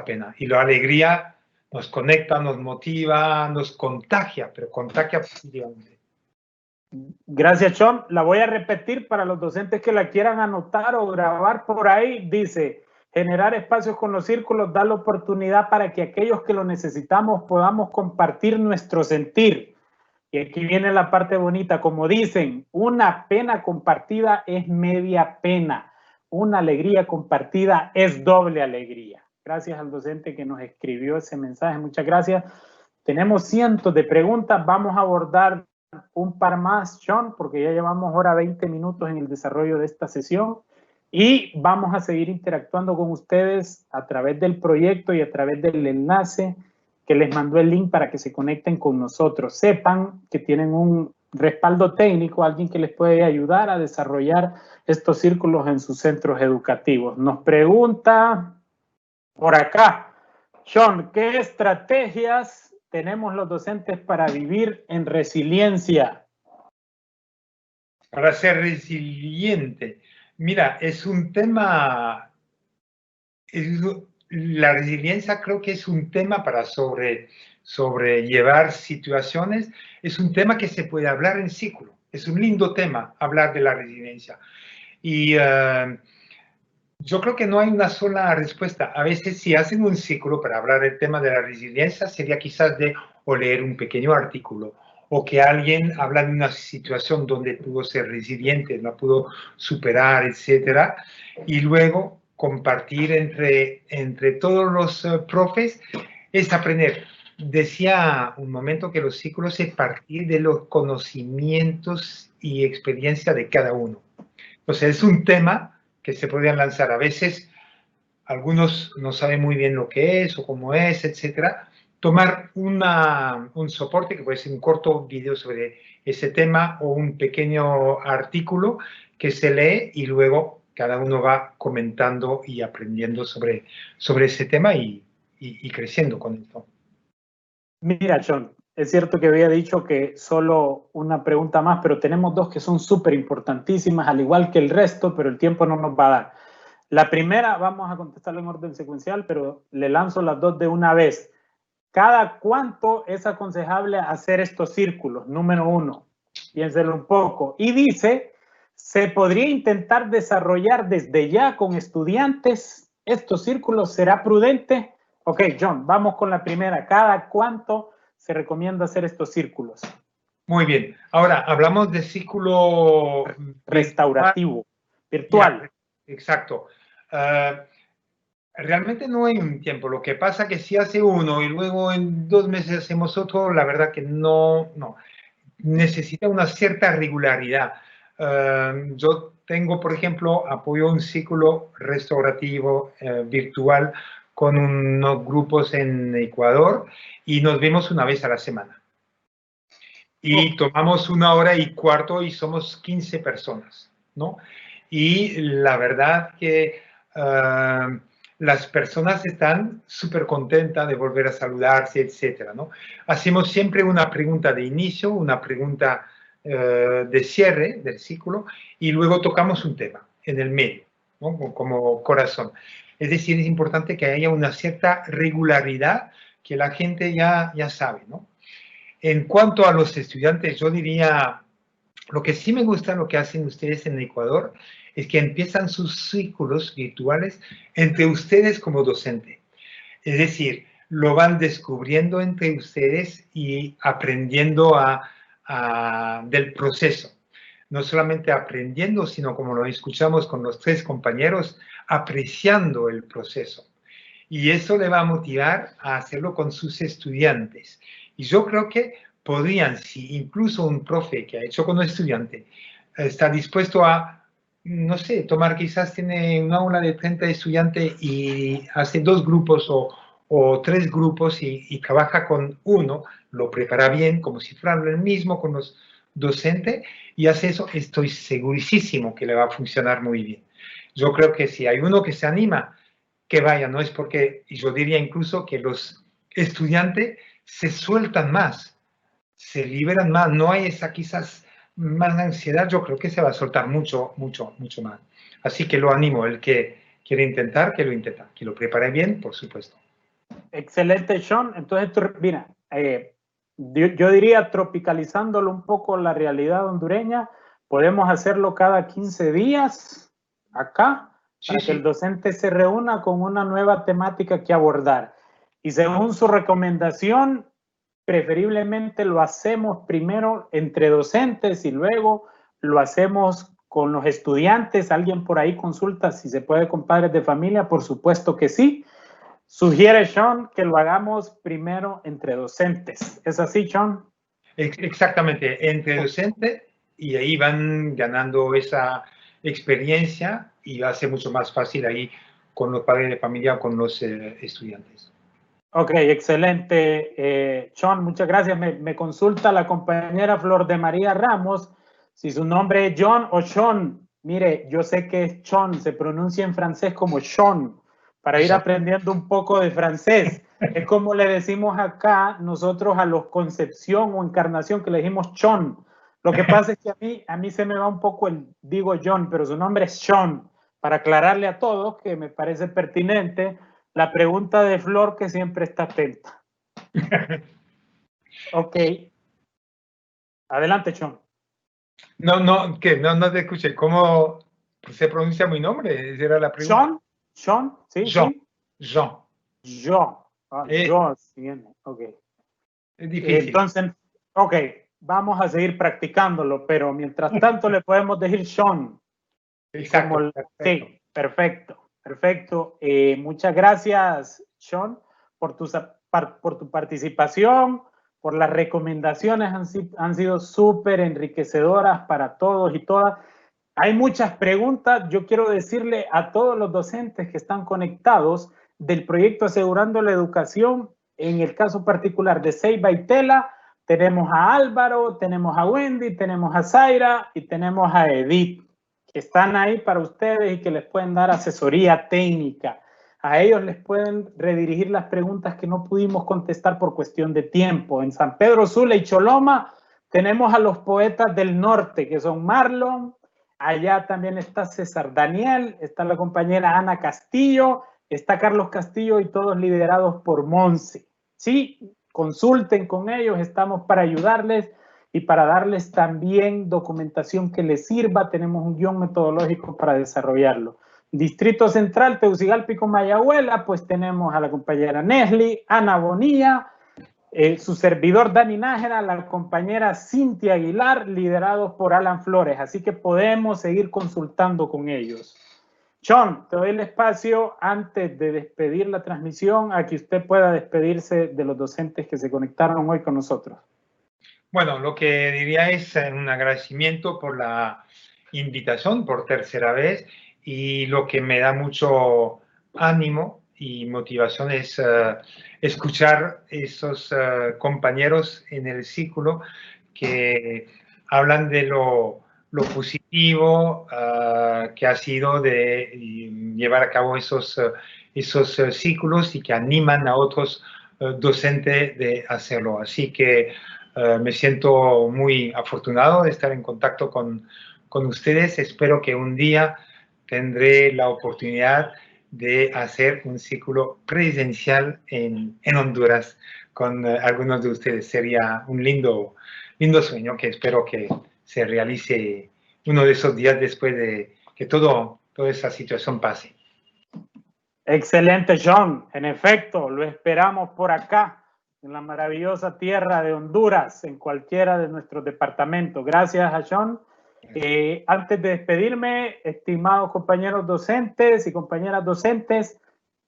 pena. Y la alegría nos conecta, nos motiva, nos contagia, pero contagia positivamente. Gracias, Sean. La voy a repetir para los docentes que la quieran anotar o grabar por ahí. Dice, generar espacios con los círculos da la oportunidad para que aquellos que lo necesitamos podamos compartir nuestro sentir. Y aquí viene la parte bonita. Como dicen, una pena compartida es media pena. Una alegría compartida es doble alegría. Gracias al docente que nos escribió ese mensaje. Muchas gracias. Tenemos cientos de preguntas. Vamos a abordar un par más, Sean, porque ya llevamos hora 20 minutos en el desarrollo de esta sesión y vamos a seguir interactuando con ustedes a través del proyecto y a través del enlace que les mandó el link para que se conecten con nosotros. Sepan que tienen un respaldo técnico, alguien que les puede ayudar a desarrollar estos círculos en sus centros educativos. Nos pregunta por acá, Sean, ¿qué estrategias tenemos los docentes para vivir en resiliencia? Para ser resiliente. Mira, es un tema, la resiliencia creo que es un tema para sobrellevar situaciones, es un tema que se puede hablar en círculo, es un lindo tema hablar de la resiliencia. Y yo creo que no hay una sola respuesta. A veces si hacen un círculo para hablar del tema de la resiliencia, sería quizás o leer un pequeño artículo, o que alguien habla de una situación donde pudo ser resiliente, no pudo superar, etcétera, y luego compartir entre todos los profes es aprender. Decía un momento que los círculos es partir de los conocimientos y experiencia de cada uno. Entonces es un tema que se podrían lanzar. A veces algunos no saben muy bien lo que es o cómo es, etcétera. Tomar un soporte, que puede ser un corto video sobre ese tema o un pequeño artículo que se lee y luego cada uno va comentando y aprendiendo sobre ese tema y creciendo con esto. Mira, John, es cierto que había dicho que solo una pregunta más, pero tenemos dos que son súper importantísimas, al igual que el resto, pero el tiempo no nos va a dar. La primera, vamos a contestarla en orden secuencial, pero le lanzo las dos de una vez. ¿Cada cuánto es aconsejable hacer estos círculos? Número 1, piénselo un poco. Y dice, ¿se podría intentar desarrollar desde ya con estudiantes estos círculos? ¿Será prudente? Ok, John, vamos con la primera. ¿Cada cuánto se recomienda hacer estos círculos? Muy bien. Ahora, hablamos de círculo restaurativo, virtual. Ya, exacto. Realmente no hay un tiempo. Lo que pasa es que si hace uno y luego en 2 meses hacemos otro, la verdad que no. Necesita una cierta regularidad. Yo tengo, por ejemplo, apoyo un círculo restaurativo virtual con unos grupos en Ecuador y nos vemos una vez a la semana. Y tomamos 1 hora y cuarto y somos 15 personas, ¿no? Y la verdad que las personas están súper contentas de volver a saludarse, etcétera, ¿no? Hacemos siempre una pregunta de inicio, una pregunta de cierre del círculo y luego tocamos un tema en el medio, ¿no? Como corazón. Es decir, es importante que haya una cierta regularidad que la gente ya sabe, ¿no? En cuanto a los estudiantes, yo diría, lo que sí me gusta, lo que hacen ustedes en Ecuador, es que empiezan sus círculos virtuales entre ustedes como docente. Es decir, lo van descubriendo entre ustedes y aprendiendo del proceso. No solamente aprendiendo, sino como lo escuchamos con los 3 compañeros, apreciando el proceso. Y eso le va a motivar a hacerlo con sus estudiantes. Y yo creo que podrían, si incluso un profe que ha hecho con un estudiante está dispuesto a, no sé, tomar, quizás tiene una aula de 30 estudiantes y hace 2 grupos o 3 grupos y trabaja con uno, lo prepara bien, como si fuera el mismo con los docentes, y hace eso, estoy segurísimo que le va a funcionar muy bien. Yo creo que si hay uno que se anima, que vaya, no es porque, y yo diría incluso que los estudiantes se sueltan más, se liberan más, no hay esa quizás más ansiedad, yo creo que se va a soltar mucho, mucho, mucho más. Así que lo animo, el que quiere intentar, que lo intenta, que lo prepare bien, por supuesto. Excelente, Sean. Entonces, mira, yo diría tropicalizándolo un poco la realidad hondureña, podemos hacerlo cada 15 días acá, para que el docente se reúna con una nueva temática que abordar. Y según su recomendación, preferiblemente lo hacemos primero entre docentes y luego lo hacemos con los estudiantes. Alguien por ahí consulta si se puede con padres de familia, por supuesto que sí. Sugiere Sean que lo hagamos primero entre docentes. ¿Es así, Sean? Exactamente, entre docentes, y ahí van ganando esa experiencia y va a ser mucho más fácil ahí con los padres de familia o con los estudiantes. Ok, excelente. Sean, muchas gracias. Me consulta la compañera Flor de María Ramos si su nombre es John o Sean. Mire, yo sé que es Sean, se pronuncia en francés como Sean, para ir aprendiendo un poco de francés. Es como le decimos acá nosotros a los Concepción o Encarnación, que le decimos Sean. Lo que pasa es que a mí se me va un poco digo John, pero su nombre es Sean, para aclararle a todos que me parece pertinente la pregunta de Flor, que siempre está atenta. Ok. Adelante, Sean. No te escuché. ¿Cómo se pronuncia mi nombre? Esa era la pregunta. Sean, sí. Jean. Jean, ok. Es difícil. Entonces, ok, vamos a seguir practicándolo, pero mientras tanto le podemos decir Sean. Exacto. Sí, perfecto. Muchas gracias, Sean, por tu participación, por las recomendaciones, han sido súper enriquecedoras para todos y todas. Hay muchas preguntas. Yo quiero decirle a todos los docentes que están conectados del proyecto Asegurando la Educación, en el caso particular de Ceiba y Tela, tenemos a Álvaro, tenemos a Wendy, tenemos a Zaira y tenemos a Edith, que están ahí para ustedes y que les pueden dar asesoría técnica. A ellos les pueden redirigir las preguntas que no pudimos contestar por cuestión de tiempo. En San Pedro Sula y Choloma tenemos a los poetas del norte, que son Marlon. Allá también está César Daniel, está la compañera Ana Castillo, está Carlos Castillo y todos liderados por Monse. Sí, consulten con ellos, estamos para ayudarles y para darles también documentación que les sirva. Tenemos un guión metodológico para desarrollarlo. Distrito Central, Tegucigalpa y Comayagüela, pues tenemos a la compañera Nesli, Ana Bonilla, su servidor Dani Nájera, la compañera Cintia Aguilar, liderados por Alan Flores. Así que podemos seguir consultando con ellos. Sean, te doy el espacio antes de despedir la transmisión a que usted pueda despedirse de los docentes que se conectaron hoy con nosotros. Bueno, lo que diría es un agradecimiento por la invitación por tercera vez, y lo que me da mucho ánimo y motivación es escuchar esos compañeros en el círculo que hablan de lo positivo que ha sido de llevar a cabo esos círculos, y que animan a otros docentes de hacerlo. Así que me siento muy afortunado de estar en contacto con ustedes. Espero que un día tendré la oportunidad de hacer un círculo presencial en Honduras con algunos de ustedes. Sería un lindo sueño que espero que se realice uno de esos días después de que toda esa situación pase. Excelente, John. En efecto, lo esperamos por acá, en la maravillosa tierra de Honduras, en cualquiera de nuestros departamentos. Gracias a John. Antes de despedirme, estimados compañeros docentes y compañeras docentes,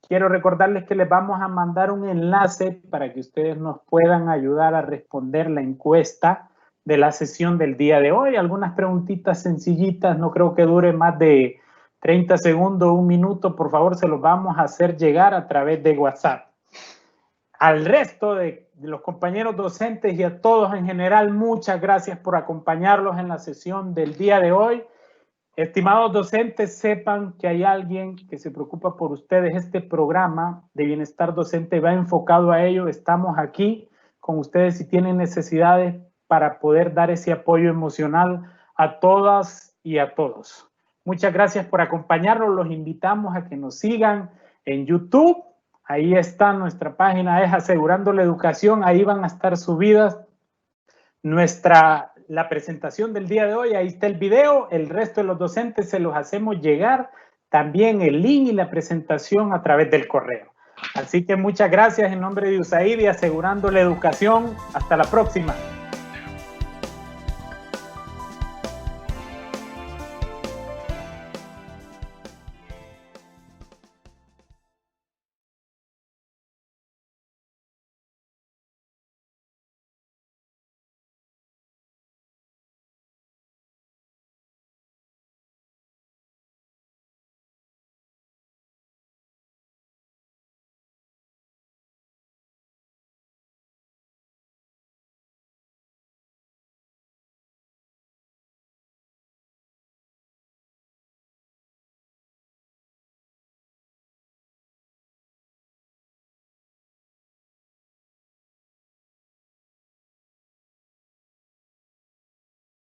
quiero recordarles que les vamos a mandar un enlace para que ustedes nos puedan ayudar a responder la encuesta de la sesión del día de hoy. Algunas preguntitas sencillitas, no creo que dure más de 30 segundos, un minuto. Por favor, se los vamos a hacer llegar a través de WhatsApp. Al resto de los compañeros docentes y a todos en general, muchas gracias por acompañarlos en la sesión del día de hoy. Estimados docentes, sepan que hay alguien que se preocupa por ustedes. Este programa de bienestar docente va enfocado a ello. Estamos aquí con ustedes si tienen necesidades para poder dar ese apoyo emocional a todas y a todos. Muchas gracias por acompañarnos. Los invitamos a que nos sigan en YouTube. Ahí está nuestra página, es Asegurando la Educación. Ahí van a estar subidas la presentación del día de hoy. Ahí está el video. El resto de los docentes se los hacemos llegar también el link y la presentación a través del correo. Así que muchas gracias en nombre de USAID y Asegurando la Educación. Hasta la próxima.